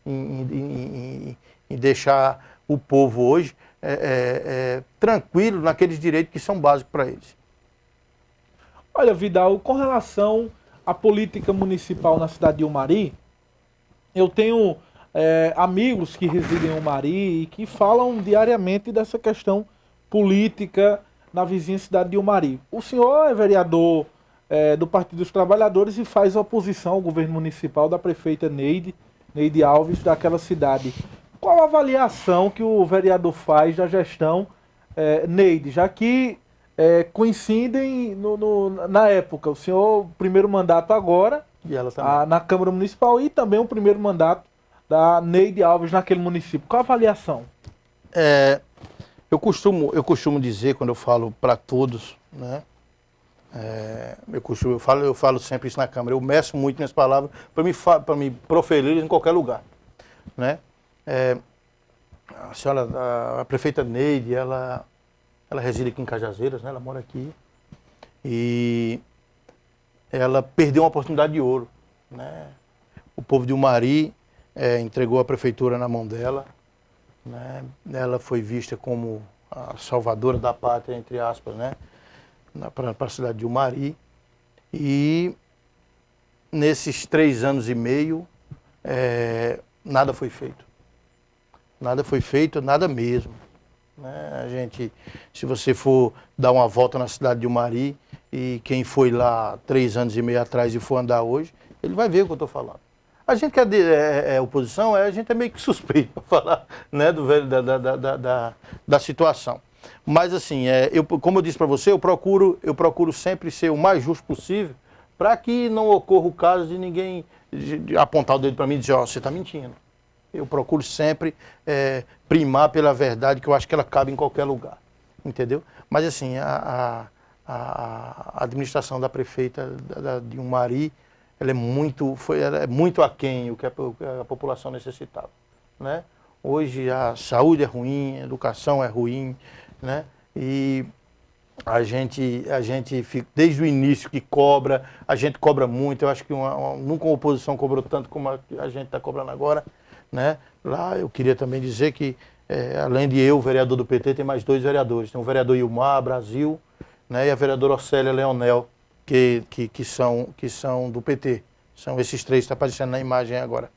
em deixar o povo hoje tranquilo naqueles direitos que são básicos para eles.
Olha, Vidal, com relação à política municipal na cidade de Umari, eu tenho amigos que residem em Umari e que falam diariamente dessa questão política na vizinha cidade de Umari. O senhor é vereador do Partido dos Trabalhadores e faz oposição ao governo municipal da prefeita Neide Alves daquela cidade. Qual a avaliação que o vereador faz da gestão Neide, já que coincidem na época, o senhor, primeiro mandato agora,
E ela também.
na Câmara Municipal, e também o primeiro mandato da Neide Alves naquele município. Qual a avaliação?
Eu costumo dizer, quando eu falo para todos, né? Eu falo sempre isso na Câmara, eu meço muito minhas palavras para me proferir em qualquer lugar, né? A prefeita Neide, ela reside aqui em Cajazeiras, né? Ela mora aqui e ela perdeu uma oportunidade de ouro, né? O povo de Umari entregou a prefeitura na mão dela, né? Ela foi vista como a salvadora da pátria, entre aspas, né? Para a cidade de Umari. E nesses 3 anos e meio, nada foi feito. Nada foi feito, nada mesmo. Né? Se você for dar uma volta na cidade de Umari, e quem foi lá 3 anos e meio atrás e for andar hoje, ele vai ver o que eu estou falando. A gente que é oposição, a gente é meio que suspeito para falar, né, da situação. Mas assim, como eu disse para você, eu procuro sempre ser o mais justo possível para que não ocorra o caso de ninguém apontar o dedo para mim e dizer, você está mentindo. Eu procuro sempre primar pela verdade, que eu acho que ela cabe em qualquer lugar, entendeu? Mas assim, a administração da prefeita de Umari, ela é muito aquém o que a população necessitava, né? Hoje a saúde é ruim, a educação é ruim, né? E a gente fica, desde o início que a gente cobra muito. Eu acho que nunca uma oposição cobrou tanto como a gente está cobrando agora, né? Lá eu queria também dizer que, além de eu, vereador do PT, tem mais 2 vereadores. Tem o vereador Ilmar Brasil, né? E a vereadora Océlia Leonel, que são do PT. São esses 3 que estão aparecendo na imagem agora.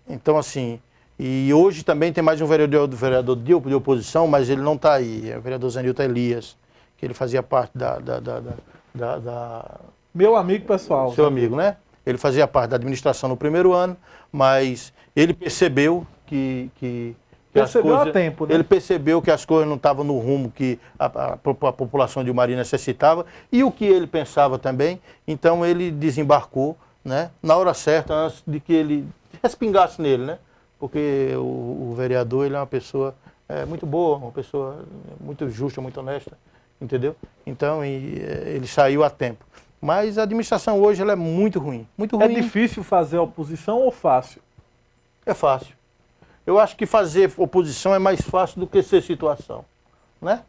Então, assim, e hoje também tem mais um vereador de oposição, mas ele não está aí. É o vereador Zenilton Elias, que ele fazia parte
Meu amigo pessoal.
Seu amigo, né? Ele fazia parte da administração no primeiro ano, mas ele percebeu que
Percebeu a tempo, né?
Ele percebeu que as coisas não estavam no rumo que a população de Umari necessitava e o que ele pensava também. Então ele desembarcou, né, na hora certa, antes de que ele respingasse nele, né? Porque o vereador, ele é uma pessoa muito boa, uma pessoa muito justa, muito honesta, entendeu? Então ele saiu a tempo. Mas a administração hoje ela é muito ruim, muito ruim.
É difícil fazer oposição ou fácil?
É fácil. Eu acho que fazer oposição é mais fácil do que ser situação, né?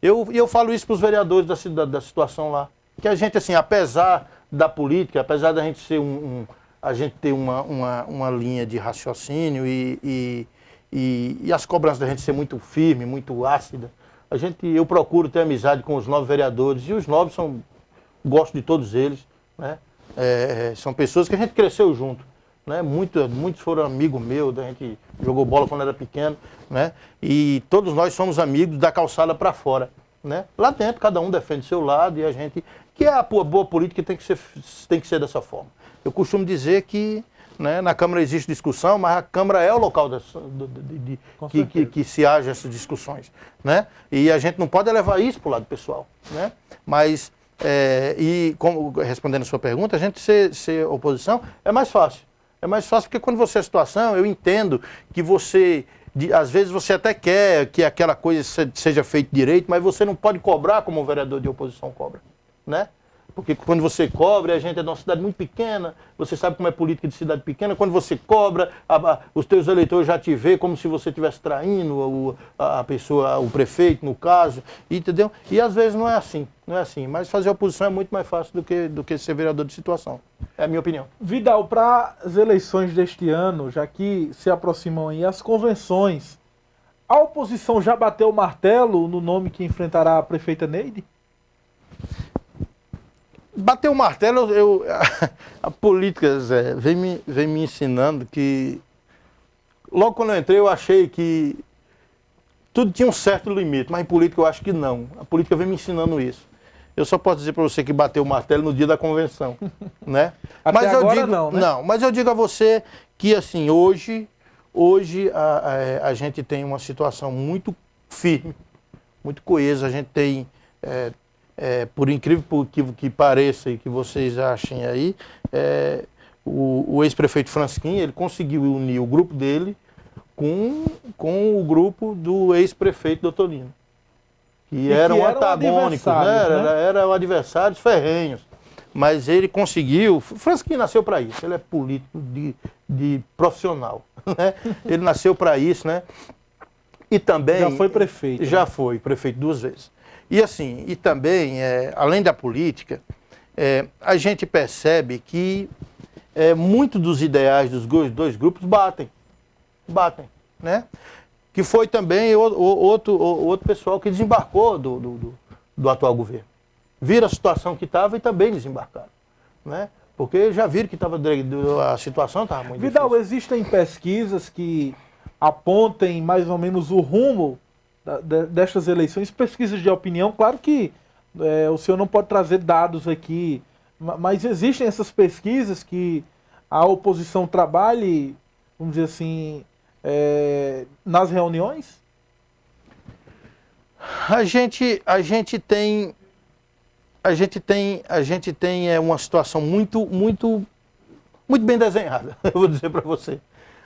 Eu falo isso para os vereadores da situação lá, que a gente, assim, apesar da política, apesar da gente ser a gente ter uma linha de raciocínio e as cobranças da gente ser muito firme, muito ácida, eu procuro ter amizade com os 9 vereadores, e os 9 gosto de todos eles, né? São pessoas que a gente cresceu junto. Né? Muitos foram amigos meus, a gente jogou bola quando era pequeno, né? E todos nós somos amigos da calçada para fora, né? Lá dentro cada um defende seu lado e a gente, que a boa política tem que ser dessa forma. Eu costumo dizer que, né, na Câmara existe discussão, mas a Câmara é o local que se haja essas discussões, né? E a gente não pode levar isso para o lado pessoal, né? Mas, respondendo a sua pergunta, a gente ser oposição é mais fácil. É mais fácil porque quando você é situação, eu entendo que às vezes você até quer que aquela coisa seja feita direito, mas você não pode cobrar como um vereador de oposição cobra, né? Porque quando você cobra, a gente é de uma cidade muito pequena, você sabe como é política de cidade pequena, quando você cobra, os teus eleitores já te vê como se você estivesse traindo a pessoa, o prefeito, no caso, entendeu? E às vezes não é assim, mas fazer oposição é muito mais fácil do que ser vereador de situação, é a minha opinião.
Vidal, para as eleições deste ano, já que se aproximam aí as convenções, a oposição já bateu o martelo no nome que enfrentará a prefeita Neide?
Bater o martelo, a política, Zé, vem me ensinando que, logo quando eu entrei, eu achei que tudo tinha um certo limite, mas em política eu acho que não. A política vem me ensinando isso. Eu só posso dizer para você que bateu o martelo no dia da convenção, né?
Até mas agora não, né?
Não, mas eu digo a você que, assim, hoje a gente tem uma situação muito firme, muito coeso. A gente tem, por incrível que pareça e que vocês achem aí, o ex-prefeito Francisquim, ele conseguiu unir o grupo dele com o grupo do ex-prefeito Doutor Nino, que eram antagônicos, né? Eram adversários ferrenhos. Mas ele conseguiu. O Francisquim nasceu para isso, ele é político de profissional, né? Ele nasceu para isso, né? E também.
Já foi prefeito.
Já foi prefeito 2 vezes. E assim, e também, além da política, a gente percebe que muito dos ideais dos dois grupos batem, né? Que foi também outro pessoal que desembarcou do atual governo. Viram a situação que estava e também desembarcaram, né? Porque já viram que a situação estava muito
Vidal,
difícil.
existem pesquisas que apontem mais ou menos o rumo destas eleições, pesquisas de opinião, claro que o senhor não pode trazer dados aqui, mas existem essas pesquisas que a oposição trabalhe, vamos dizer assim, nas reuniões?
A gente tem uma situação muito bem desenhada, eu vou dizer para você.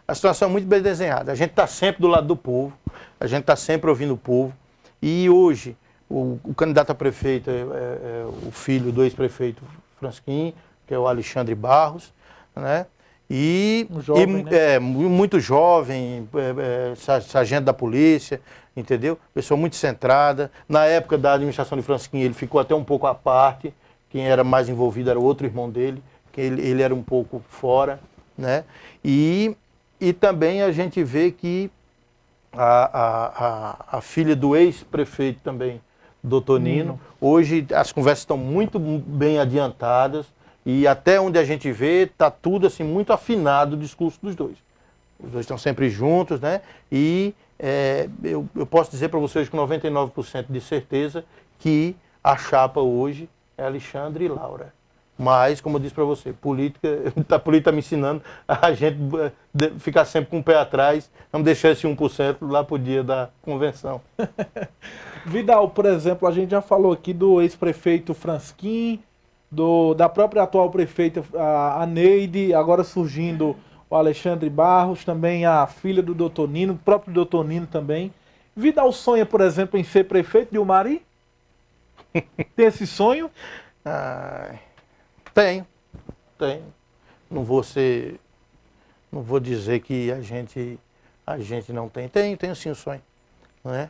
A situação é muito bem desenhada. A gente está sempre do lado do povo, a gente está sempre ouvindo o povo. E hoje, o candidato a prefeito é o filho do ex-prefeito Francisquim, que é o Alexandre Barros, né?
Né?
Muito jovem, sargento da polícia, entendeu? Pessoa muito centrada. Na época da administração de Francisquim, ele ficou até um pouco à parte. Quem era mais envolvido era o outro irmão dele, que ele era um pouco fora, né? E também a gente vê que a filha do ex-prefeito também, Doutor Nino, hoje as conversas estão muito bem adiantadas e até onde a gente vê está tudo assim muito afinado o discurso dos dois. Os dois estão sempre juntos, né? E eu posso dizer para vocês com 99% de certeza que a chapa hoje é Alexandre e Laura. Mas, como eu disse para você, a política está me ensinando a gente ficar sempre com o pé atrás, vamos deixar esse 1% lá para o dia da convenção.
Vidal, por exemplo, a gente já falou aqui do ex-prefeito Francisquim, da própria atual prefeita, a Neide, agora surgindo o Alexandre Barros, também a filha do Doutor Nino, o próprio Doutor Nino também. Vidal sonha, por exemplo, em ser prefeito de Umari? Tem esse sonho?
Tenho. Não vou dizer que a gente não tem. Tenho sim o sonho, né?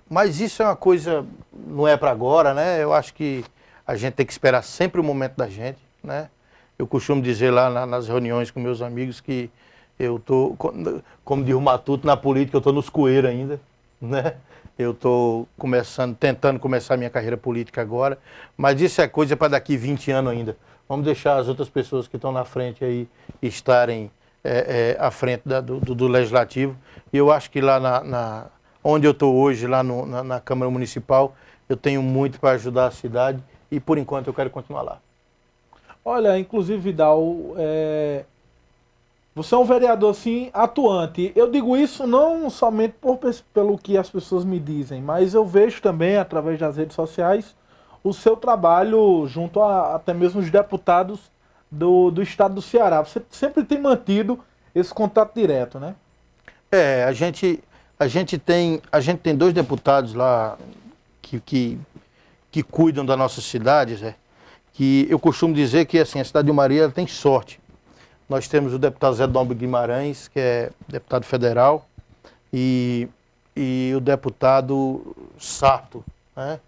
Mas isso é uma coisa, não é para agora, né? Eu acho que a gente tem que esperar sempre o momento da gente, né? Eu costumo dizer lá nas reuniões com meus amigos que eu tô, como diz o Matuto, na política eu tô nos coeiros ainda, né? Eu estou tentando começar a minha carreira política agora, mas isso é coisa para daqui 20 anos ainda. Vamos deixar as outras pessoas que estão na frente aí estarem à frente do Legislativo. E eu acho que lá onde eu estou hoje, lá na Câmara Municipal, eu tenho muito para ajudar a cidade e por enquanto eu quero continuar lá.
Olha, inclusive, Vidal, você é um vereador, assim, atuante. Eu digo isso não somente pelo que as pessoas me dizem, mas eu vejo também, através das redes sociais, o seu trabalho junto até mesmo os deputados do estado do Ceará. Você sempre tem mantido esse contato direto, né?
A gente tem 2 deputados lá que cuidam da nossa cidade, Zé, que eu costumo dizer que assim, a cidade de Umari tem sorte. Nós temos o deputado Zé Domingos Guimarães, que é deputado federal, e o deputado Sato, né?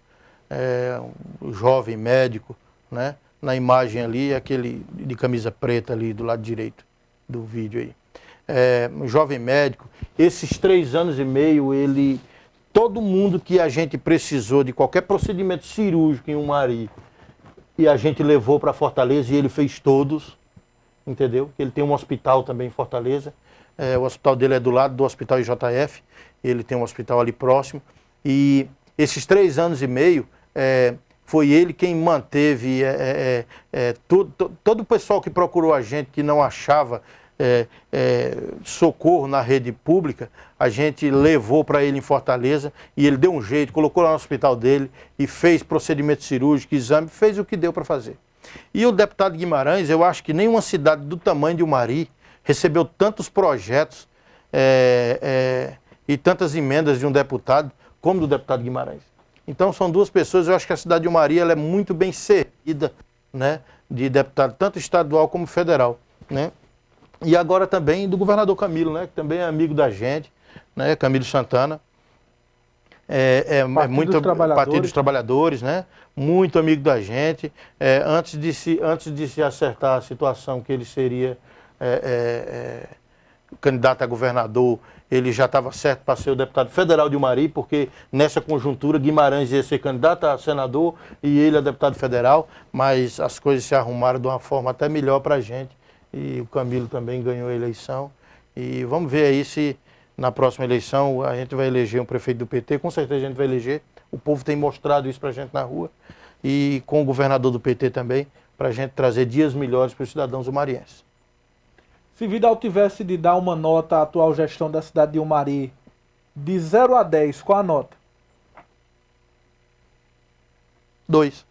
Um jovem médico, né? Na imagem ali, aquele de camisa preta ali do lado direito do vídeo aí. Um jovem médico. Esses 3 anos e meio, todo mundo que a gente precisou de qualquer procedimento cirúrgico em Umari, e a gente levou para Fortaleza e ele fez todos. Entendeu? Ele tem um hospital também em Fortaleza, o hospital dele é do lado do hospital IJF, ele tem um hospital ali próximo, e esses 3 anos e meio, foi ele quem manteve todo o pessoal que procurou a gente, que não achava socorro na rede pública, a gente levou para ele em Fortaleza e ele deu um jeito, colocou lá no hospital dele e fez procedimento cirúrgico, exame, fez o que deu para fazer. E o deputado Guimarães, eu acho que nenhuma cidade do tamanho de Umari recebeu tantos projetos e tantas emendas de um deputado como do deputado Guimarães. Então são duas pessoas, eu acho que a cidade de Umari ela é muito bem servida, né, de deputado, tanto estadual como federal, né? E agora também do governador Camilo, né, que também é amigo da gente, né, Camilo Santana. Muito Partido dos Trabalhadores, né? Muito amigo da gente. Antes de se acertar a situação que ele seria candidato a governador, ele já estava certo para ser o deputado federal de Umari, porque nessa conjuntura Guimarães ia ser candidato a senador e ele a deputado federal, mas as coisas se arrumaram de uma forma até melhor para a gente e o Camilo também ganhou a eleição. E vamos ver aí se na próxima eleição a gente vai eleger um prefeito do PT, com certeza a gente vai eleger, o povo tem mostrado isso para a gente na rua, e com o governador do PT também, para a gente trazer dias melhores para os cidadãos umarienses.
Se Vidal tivesse de dar uma nota à atual gestão da cidade de Umari, de 0 a 10, qual a nota?
2.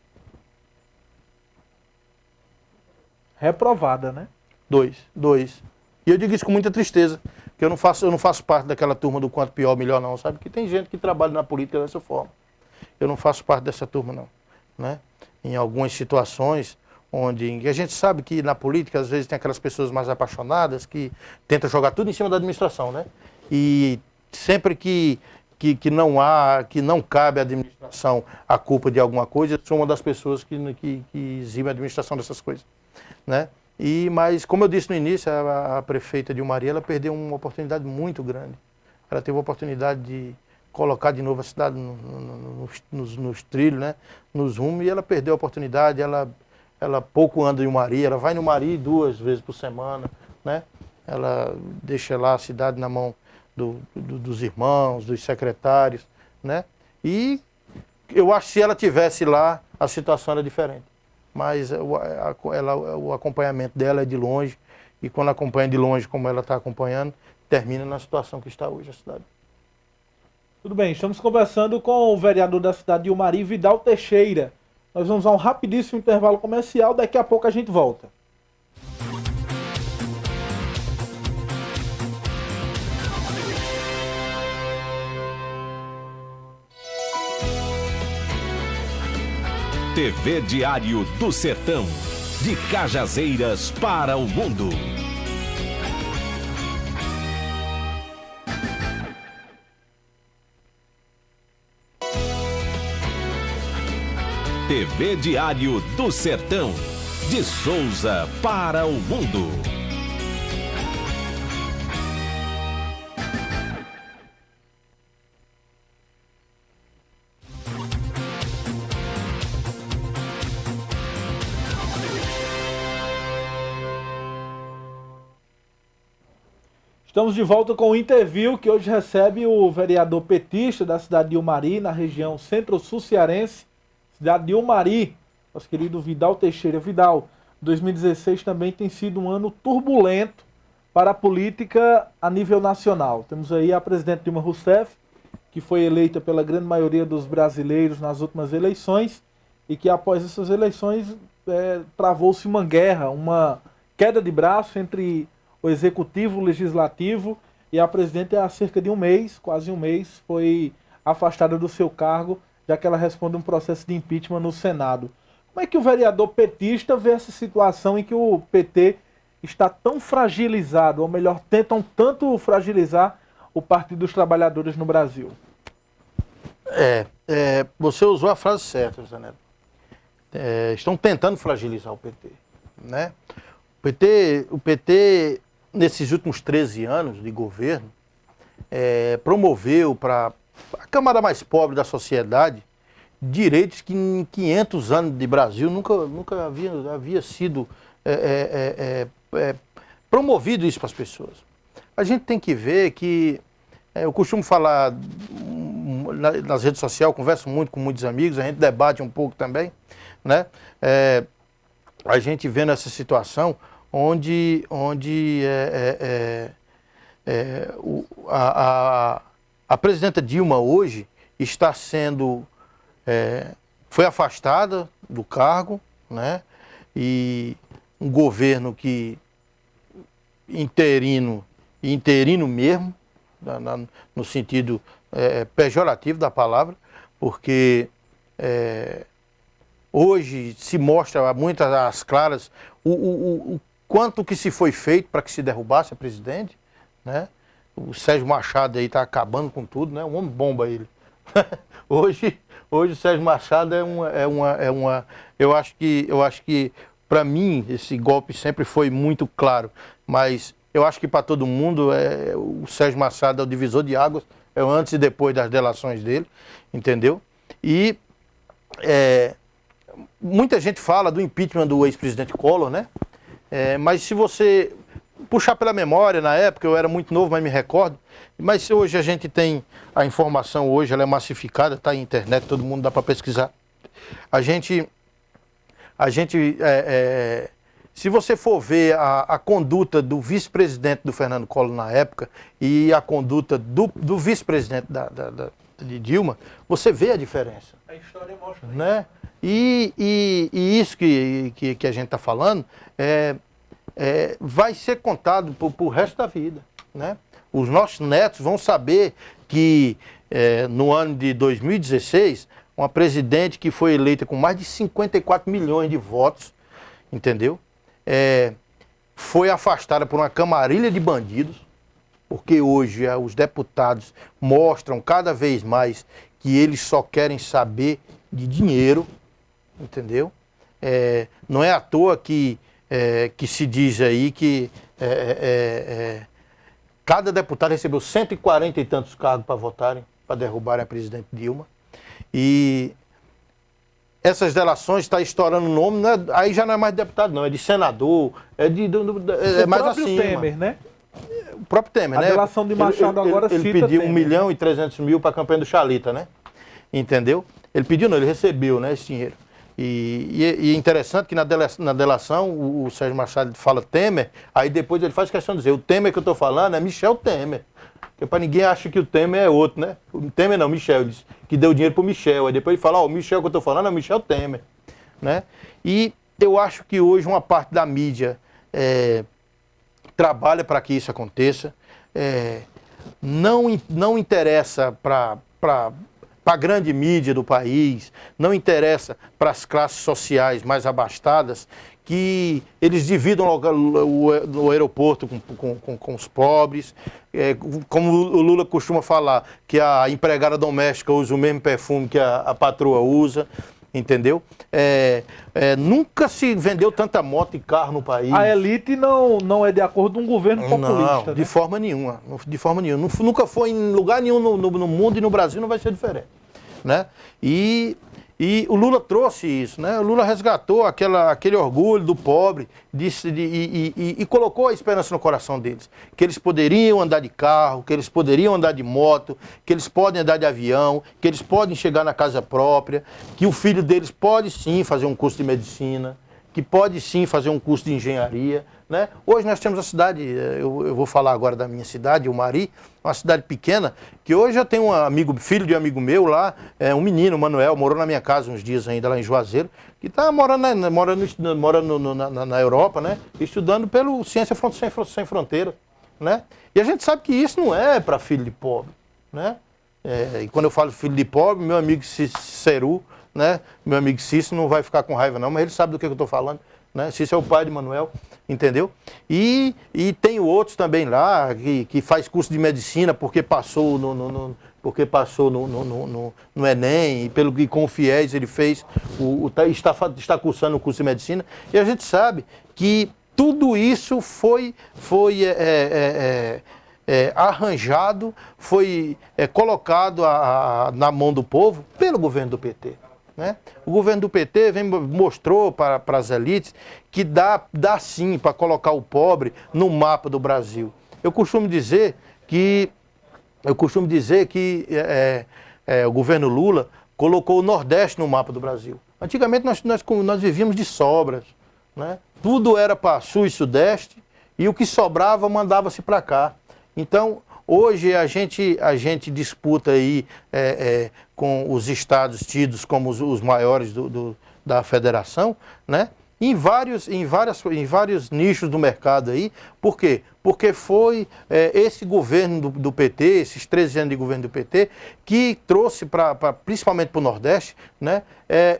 Reprovada, né?
2. E eu digo isso com muita tristeza, porque eu não faço parte daquela turma do quanto pior, melhor não, sabe? Que tem gente que trabalha na política dessa forma. Eu não faço parte dessa turma não, né? Em algumas situações onde a gente sabe que na política às vezes tem aquelas pessoas mais apaixonadas que tentam jogar tudo em cima da administração, né? E sempre que não cabe à administração a culpa de alguma coisa, eu sou uma das pessoas que exime a administração dessas coisas, né? Mas, como eu disse no início, a prefeita de Umari, ela perdeu uma oportunidade muito grande. Ela teve a oportunidade de colocar de novo a cidade nos trilhos, né? Nos rumos, e ela perdeu a oportunidade. Ela pouco anda em Umari, ela vai no Umari 2 vezes por semana, né? Ela deixa lá a cidade na mão dos irmãos, dos secretários, né? E eu acho que se ela tivesse lá, a situação era diferente. Mas o acompanhamento dela é de longe, e quando acompanha de longe, como ela está acompanhando, termina na situação que está hoje a cidade.
Tudo bem, estamos conversando com o vereador da cidade de Umari, Vidal Teixeira. Nós vamos a um rapidíssimo intervalo comercial, daqui a pouco a gente volta.
TV Diário do Sertão, de Cajazeiras para o mundo. TV Diário do Sertão, de Souza para o mundo.
Estamos de volta com o Interview, que hoje recebe o vereador petista da cidade de Umari, na região centro-sul cearense, cidade de Umari, nosso querido Vidal Teixeira. Vidal, 2016 também tem sido um ano turbulento para a política a nível nacional. Temos aí a presidente Dilma Rousseff, que foi eleita pela grande maioria dos brasileiros nas últimas eleições, e que após essas eleições travou-se uma guerra, uma queda de braço entre o executivo, o legislativo, e a presidente há cerca de um mês, quase um mês, foi afastada do seu cargo, já que ela responde um processo de impeachment no Senado. Como é que o vereador petista vê essa situação em que o PT está tão fragilizado, ou melhor, tentam tanto fragilizar o Partido dos Trabalhadores no Brasil?
Você usou a frase certa, José Neto. Estão tentando fragilizar o PT, né? O PT nesses últimos 13 anos de governo, promoveu para a camada mais pobre da sociedade direitos que em 500 anos de Brasil nunca havia sido promovido isso para as pessoas. A gente tem que ver que, eu costumo falar nas redes sociais, converso muito com muitos amigos, a gente debate um pouco também, né? A gente vendo essa situação, onde a presidenta Dilma hoje está sendo, foi afastada do cargo, né? E um governo que interino mesmo, no sentido pejorativo da palavra, porque hoje se mostra muitas às claras o quanto que se foi feito para que se derrubasse a presidente, né? O Sérgio Machado aí está acabando com tudo, né? Um homem bomba ele. Hoje o Sérgio Machado eu acho que para mim esse golpe sempre foi muito claro, mas eu acho que para todo mundo o Sérgio Machado é o divisor de águas, é o antes e depois das delações dele, entendeu? E muita gente fala do impeachment do ex-presidente Collor, né? Mas se você puxar pela memória, na época eu era muito novo, mas me recordo, mas hoje a gente tem a informação, hoje ela é massificada, está na internet, todo mundo dá para pesquisar. Se você for ver a conduta do vice-presidente do Fernando Collor na época e a conduta do vice-presidente de Dilma, você vê a diferença.
A história mostra,
né? E isso que a gente está falando vai ser contado pro resto da vida, né? Os nossos netos vão saber que no ano de 2016, uma presidente que foi eleita com mais de 54 milhões de votos, entendeu? Foi afastada por uma camarilha de bandidos, porque hoje os deputados mostram cada vez mais que eles só querem saber de dinheiro, entendeu? Não é à toa que se diz aí que cada deputado recebeu 140 e tantos cargos para votarem, para derrubarem a presidente Dilma. E essas delações estão estourando o nome, né? Aí já não é mais de deputado, não, é de senador, é mais acima.
O próprio Temer, né?
O próprio Temer, né?
A delação de Machado agora cita
ele pediu
Temer.
1.300.000 para a campanha do Chalita, né? Entendeu? Ele pediu, não, ele recebeu, né, esse dinheiro. E é interessante que na delação o Sérgio Machado fala Temer, aí depois ele faz questão de dizer, o Temer que eu estou falando é Michel Temer. Porque para ninguém acha que o Temer é outro, né? O Temer não, Michel, ele disse que deu dinheiro para o Michel. Aí depois ele fala, o Michel que eu estou falando é o Michel Temer, né? E eu acho que hoje uma parte da mídia trabalha para que isso aconteça. Não interessa para a grande mídia do país, não interessa para as classes sociais mais abastadas, que eles dividam o aeroporto com os pobres, como o Lula costuma falar, que a empregada doméstica usa o mesmo perfume que a patroa usa, entendeu? Nunca se vendeu tanta moto e carro no país.
A elite não é de acordo com um governo populista.
Não, de forma nenhuma. De forma nenhuma. Nunca foi em lugar nenhum no mundo e no Brasil não vai ser diferente, né? E o Lula trouxe isso, né? O Lula resgatou aquele orgulho do pobre e colocou a esperança no coração deles. Que eles poderiam andar de carro, que eles poderiam andar de moto, que eles podem andar de avião, que eles podem chegar na casa própria, que o filho deles pode sim fazer um curso de medicina, que pode sim fazer um curso de engenharia, né? Hoje nós temos a cidade, eu vou falar agora da minha cidade, o Mari, uma cidade pequena, que hoje eu tenho filho de um amigo meu lá, um menino, o Manuel, morou na minha casa uns dias ainda lá em Juazeiro, que está morando na Europa, né? Estudando pelo Ciência Sem Fronteira, né? E a gente sabe que isso não é para filho de pobre, né? E quando eu falo filho de pobre, meu amigo Ceru, né? Meu amigo Cício não vai ficar com raiva não, mas ele sabe do que eu estou falando, né? Cício é o pai de Manuel, entendeu? E tem outros também lá que faz curso de medicina porque passou no Enem, e pelo que com o FIES ele fez, está cursando o curso de medicina, e a gente sabe que tudo isso foi arranjado, foi colocado na mão do povo pelo governo do PT. Né? O governo do PT mostrou para as elites que dá sim para colocar o pobre no mapa do Brasil. Eu costumo dizer que o governo Lula colocou o Nordeste no mapa do Brasil. Antigamente nós vivíamos de sobras, né? tudo era para Sul e Sudeste, e o que sobrava mandava-se para cá. Então, hoje a gente disputa aí com os estados tidos como os maiores da federação, né? Em vários nichos do mercado aí. Por quê? Porque foi esse governo do PT, esses 13 anos de governo do PT, que trouxe principalmente para o Nordeste, né,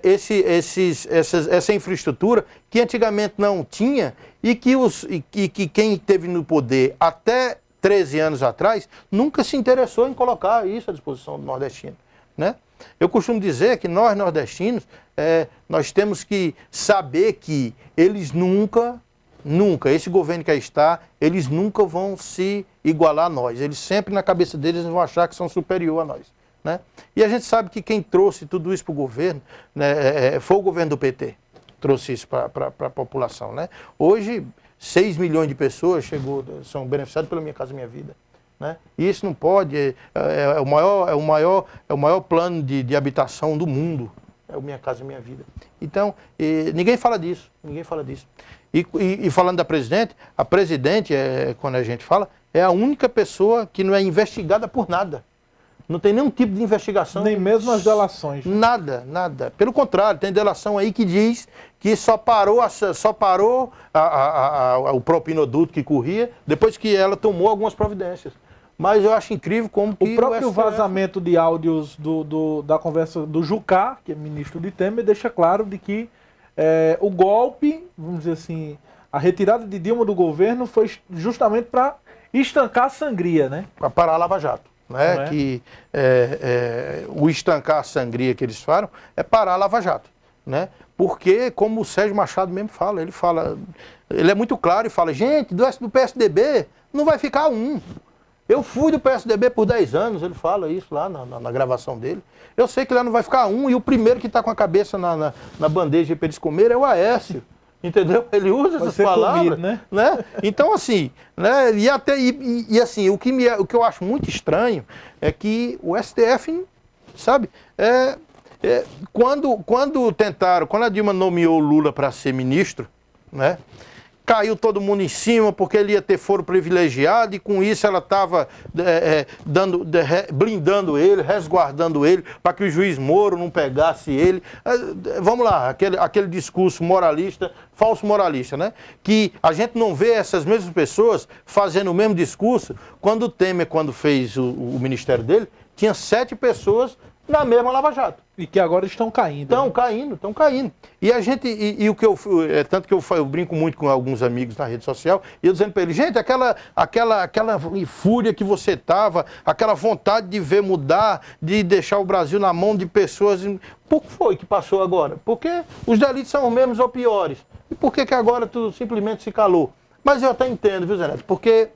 essa infraestrutura que antigamente não tinha e que quem teve no poder até 13 anos atrás nunca se interessou em colocar isso à disposição do nordestino, né? Eu costumo dizer que nós, nordestinos, nós temos que saber que eles nunca, esse governo que aí está, eles nunca vão se igualar a nós. Eles sempre, na cabeça deles, vão achar que são superior a nós, né? E a gente sabe que quem trouxe tudo isso para o governo, né, foi o governo do PT, trouxe isso para a população, né? Hoje, 6 milhões de pessoas são beneficiadas pela Minha Casa Minha Vida. Né? E isso não pode, é o maior plano de habitação do mundo, é o Minha Casa Minha Vida. Então, ninguém fala disso, E falando da presidente, a presidente, quando a gente fala, é a única pessoa que não é investigada por nada. Não tem nenhum tipo de investigação.
Nem mesmo as delações.
Nada, nada. Pelo contrário, tem delação aí que diz que só parou o propinoduto que corria depois que ela tomou algumas providências. Mas eu acho incrível como que
o próprio vazamento de áudios da conversa do Jucá, que é ministro de Temer, deixa claro de que o golpe, vamos dizer assim, a retirada de Dilma do governo foi justamente para estancar a sangria, né?
Para parar a Lava Jato, né? Que o estancar a sangria que eles falam é parar a Lava Jato, né? Porque, como o Sérgio Machado mesmo fala, ele é muito claro e fala, gente, do PSDB não vai ficar um. Eu fui do PSDB por 10 anos, ele fala isso lá na gravação dele. Eu sei que lá não vai ficar um, e o primeiro que está com a cabeça na bandeja para eles comerem é o Aécio. Entendeu? Ele usa essas palavras. Comido, né? Então, assim, né? Assim, o que eu acho muito estranho é que o STF, sabe, quando a Dilma nomeou o Lula para ser ministro, né? Caiu todo mundo em cima porque ele ia ter foro privilegiado e com isso ela estava blindando ele, resguardando ele para que o juiz Moro não pegasse ele. Vamos lá, aquele discurso moralista, falso moralista, né? Que a gente não vê essas mesmas pessoas fazendo o mesmo discurso quando o Temer, quando fez o ministério dele, tinha 7 pessoas na mesma Lava Jato.
E que agora estão caindo.
Estão caindo. E a gente, o que tanto que eu brinco muito com alguns amigos na rede social, e eu dizendo para eles, gente, aquela fúria que você tava, aquela vontade de ver mudar, de deixar o Brasil na mão de pessoas, por que foi que passou agora? Porque os delitos são os mesmos ou piores. E por que agora tu simplesmente se calou? Mas eu até entendo, viu, Zé Neto? Porque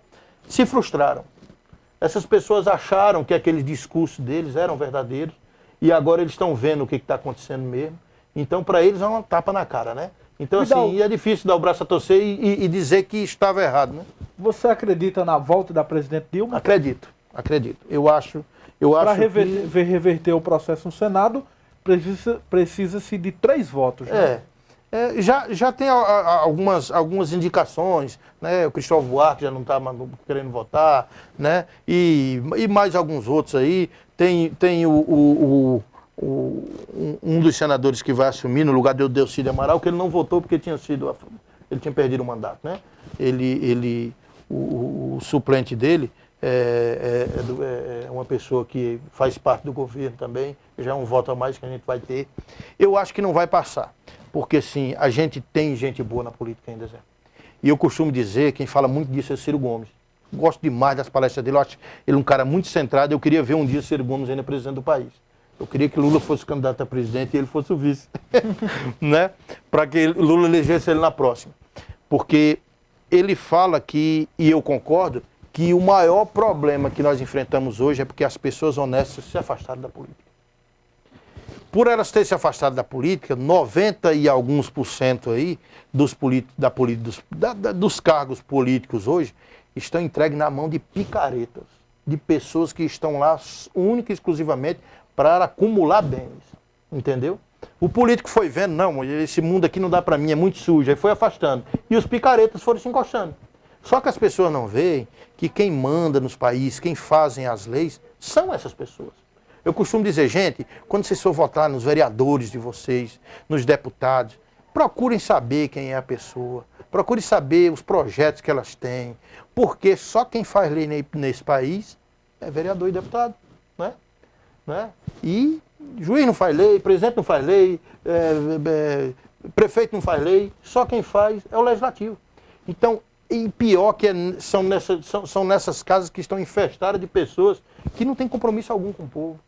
se frustraram. Essas pessoas acharam que aqueles discursos deles eram verdadeiros e agora eles estão vendo o que está acontecendo mesmo. Então, para eles é uma tapa na cara, né? Então, assim, é difícil dar o braço a torcer e dizer que estava errado, né?
Você acredita na volta da presidente Dilma?
Acredito. Eu acho
para reverter o processo no Senado, precisa-se de 3 votos. Né?
Já tem algumas indicações, né? O Cristóvão Buarque já não está querendo votar, né? E mais alguns outros aí. Tem um dos senadores que vai assumir no lugar do Delcídio Amaral, que ele não votou porque ele tinha perdido o mandato, né? O suplente dele é uma pessoa que faz parte do governo também, já é um voto a mais que a gente vai ter. Eu acho que não vai passar, porque sim, a gente tem gente boa na política ainda, Zé. E eu costumo dizer, quem fala muito disso é o Ciro Gomes. Gosto demais das palestras dele, eu acho ele um cara muito centrado. Eu queria ver um dia o Ciro Gomes ainda presidente do país. Eu queria que Lula fosse candidato a presidente e ele fosse o vice, né? Para que Lula elegesse ele na próxima. Porque ele fala que, e eu concordo, que o maior problema que nós enfrentamos hoje é porque as pessoas honestas se afastaram da política. Por elas terem se afastado da política, 90 e alguns % aí dos cargos políticos hoje estão entregues na mão de picaretas, de pessoas que estão lá única e exclusivamente para acumular bens, entendeu? O político foi vendo, não, esse mundo aqui não dá para mim, é muito sujo, aí foi afastando. E os picaretas foram se encostando. Só que as pessoas não veem que quem manda nos países, quem fazem as leis, são essas pessoas. Eu costumo dizer, gente, quando vocês for votar nos vereadores de vocês, nos deputados, procurem saber quem é a pessoa, procurem saber os projetos que elas têm, porque só quem faz lei nesse país é vereador e deputado, né? E juiz não faz lei, presidente não faz lei, prefeito não faz lei, só quem faz é o legislativo. Então, e pior que são nessas casas que estão infestadas de pessoas que não têm compromisso algum com o povo.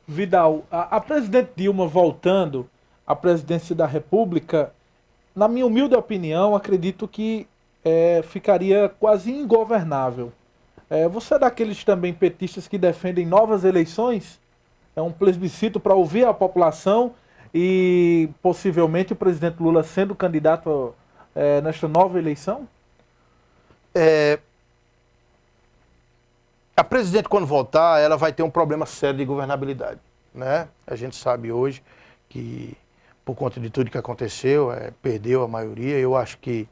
Vidal, a presidente Dilma voltando à presidência da República, na minha humilde opinião, acredito que ficaria quase ingovernável. Você é daqueles também petistas que defendem novas eleições? É um plebiscito para ouvir a população e possivelmente o presidente Lula sendo candidato nesta nova eleição?
A presidente, quando voltar, ela vai ter um problema sério de governabilidade, né? A gente sabe hoje que, por conta de tudo que aconteceu, perdeu a maioria. Eu acho que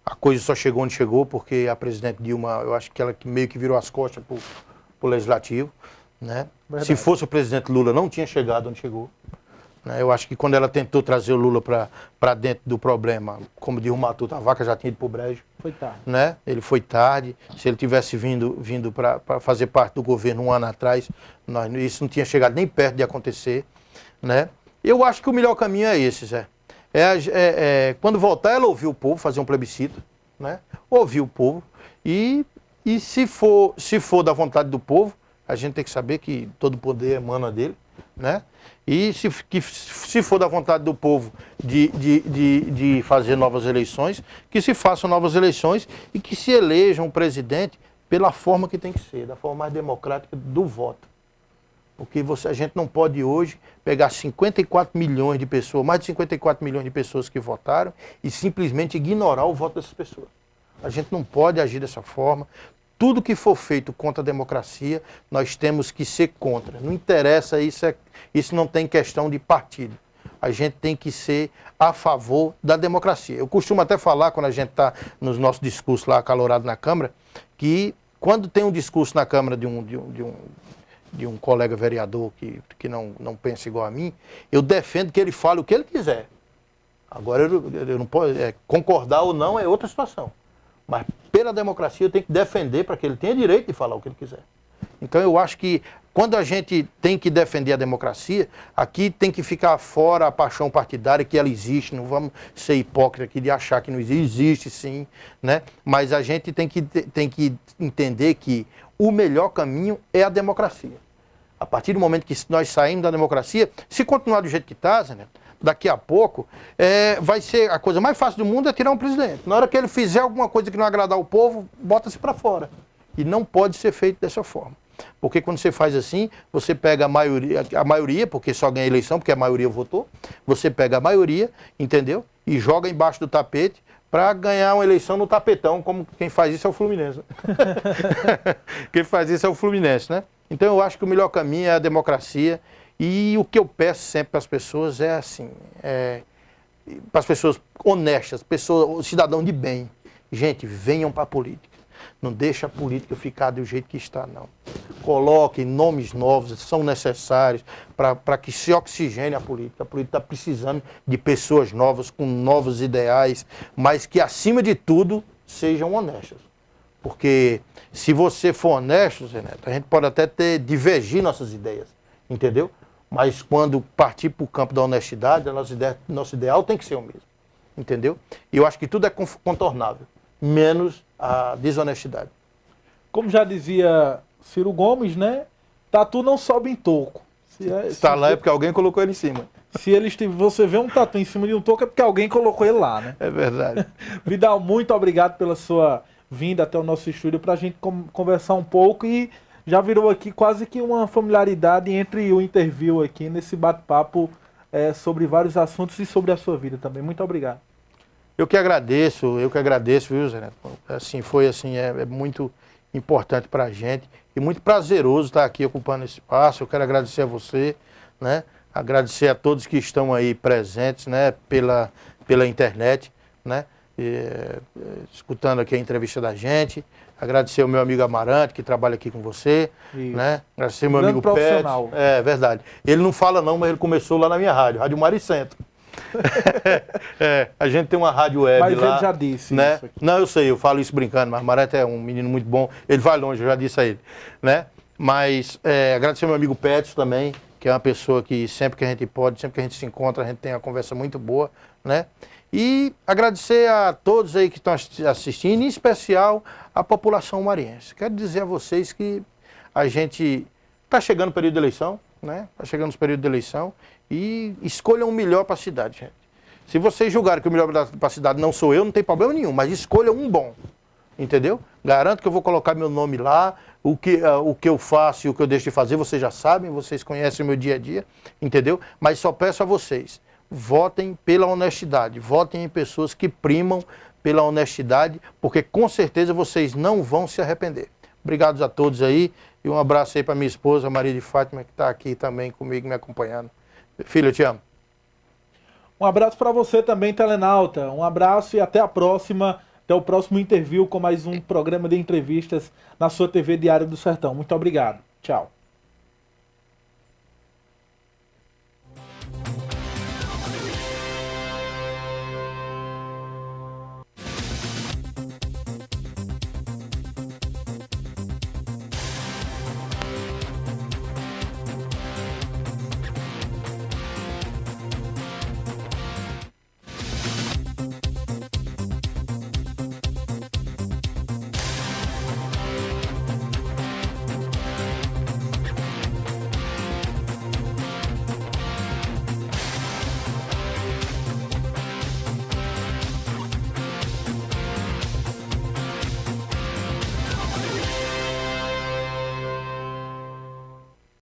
a coisa só chegou onde chegou porque a presidente Dilma, eu acho que ela meio que virou as costas para o legislativo, né? Se fosse o presidente Lula, não tinha chegado onde chegou. Eu acho que quando ela tentou trazer o Lula para dentro do problema, como diz o Matuto, a vaca já tinha ido para o brejo.
Foi tarde.
Né? Ele foi tarde. Se ele tivesse vindo para fazer parte do governo um ano atrás, isso não tinha chegado nem perto de acontecer. Né? Eu acho que o melhor caminho é esse, Zé. Quando voltar, ela ouvir o povo, fazer um plebiscito, né? Ouvir o povo. E se for da vontade do povo, a gente tem que saber que todo o poder emana dele, né? E se for da vontade do povo de fazer novas eleições, que se façam novas eleições e que se eleja um presidente pela forma que tem que ser, da forma mais democrática do voto. Porque a gente não pode hoje pegar 54 milhões de pessoas, mais de 54 milhões de pessoas que votaram e simplesmente ignorar o voto dessas pessoas. A gente não pode agir dessa forma. Tudo que for feito contra a democracia, nós temos que ser contra. Não interessa, isso não tem questão de partido. A gente tem que ser a favor da democracia. Eu costumo até falar, quando a gente está nos nossos discursos lá acalorados na Câmara, que quando tem um discurso na Câmara de um colega vereador que não pensa igual a mim, eu defendo que ele fale o que ele quiser. Agora, eu não posso, concordar ou não é outra situação. Mas pela democracia eu tenho que defender para que ele tenha direito de falar o que ele quiser. Então eu acho que quando a gente tem que defender a democracia, aqui tem que ficar fora a paixão partidária, que ela existe, não vamos ser hipócritas aqui de achar que não existe, existe sim, né? Mas a gente tem que entender que o melhor caminho é a democracia. A partir do momento que nós saímos da democracia, se continuar do jeito que está, né? Daqui a pouco, vai ser a coisa mais fácil do mundo é tirar um presidente. Na hora que ele fizer alguma coisa que não agradar o povo, bota-se para fora. E não pode ser feito dessa forma. Porque quando você faz assim, você pega a maioria, porque só ganha eleição, porque a maioria votou, você pega a maioria, entendeu? E joga embaixo do tapete para ganhar uma eleição no tapetão, como quem faz isso é o Fluminense. Quem faz isso é o Fluminense, né? Então eu acho que o melhor caminho é a democracia. E o que eu peço sempre para as pessoas é assim, para as pessoas honestas, cidadão de bem. Gente, venham para a política. Não deixa a política ficar do jeito que está, não. Coloquem nomes novos, são necessários para que se oxigene a política. A política está precisando de pessoas novas, com novos ideais, mas que, acima de tudo, sejam honestas. Porque se você for honesto, Zé Neto, a gente pode até divergir nossas ideias, entendeu? Mas quando partir para o campo da honestidade, nosso ideal tem que ser o mesmo, entendeu? E eu acho que tudo é contornável, menos a desonestidade.
Como já dizia Ciro Gomes, né? Tatu não sobe em toco.
Está lá é porque alguém colocou ele em cima.
Se você vê um tatu em cima de um toco é porque alguém colocou ele lá, né?
É verdade.
Vidal, muito obrigado pela sua vinda até o nosso estúdio para a gente conversar um pouco e já virou aqui quase que uma familiaridade entre o interview aqui nesse bate-papo sobre vários assuntos e sobre a sua vida também. Muito obrigado.
Eu que agradeço, viu, Zé Neto? Assim, foi assim, é muito importante para a gente e muito prazeroso estar aqui ocupando esse espaço. Eu quero agradecer a você, né? Agradecer a todos que estão aí presentes, né, pela internet, né, escutando aqui a entrevista da gente. Agradecer ao meu amigo Amarante, que trabalha aqui com você. Né? Agradecer ao meu amigo Pet. É verdade. Ele não fala não, mas ele começou lá na minha Rádio Maricentro. A gente tem uma rádio web
mas
lá.
Mas ele já disse,
né?
Isso aqui.
Não, eu sei, eu falo isso brincando, mas Amarante é um menino muito bom. Ele vai longe, eu já disse a ele. Né? Mas agradecer ao meu amigo Pet também, que é uma pessoa que sempre que a gente pode, sempre que a gente se encontra, a gente tem uma conversa muito boa, né? E agradecer a todos aí que estão assistindo, em especial a população mariense. Quero dizer a vocês que a gente está chegando o período de eleição, né? Está chegando o período de eleição e escolham o melhor para a cidade, gente. Se vocês julgarem que o melhor para a cidade não sou eu, não tem problema nenhum, mas escolham um bom, entendeu? Garanto que eu vou colocar meu nome lá, o que eu faço e o que eu deixo de fazer, vocês já sabem, vocês conhecem o meu dia a dia, entendeu? Mas só peço a vocês, votem pela honestidade, votem em pessoas que primam pela honestidade, porque com certeza vocês não vão se arrepender. Obrigado a todos aí e um abraço aí para minha esposa, Maria de Fátima, que está aqui também comigo me acompanhando. Filho, eu te amo.
Um abraço para você também, telenauta. Um abraço e até a próxima. Até o próximo interview com mais um programa de entrevistas na sua TV Diário do Sertão. Muito obrigado. Tchau.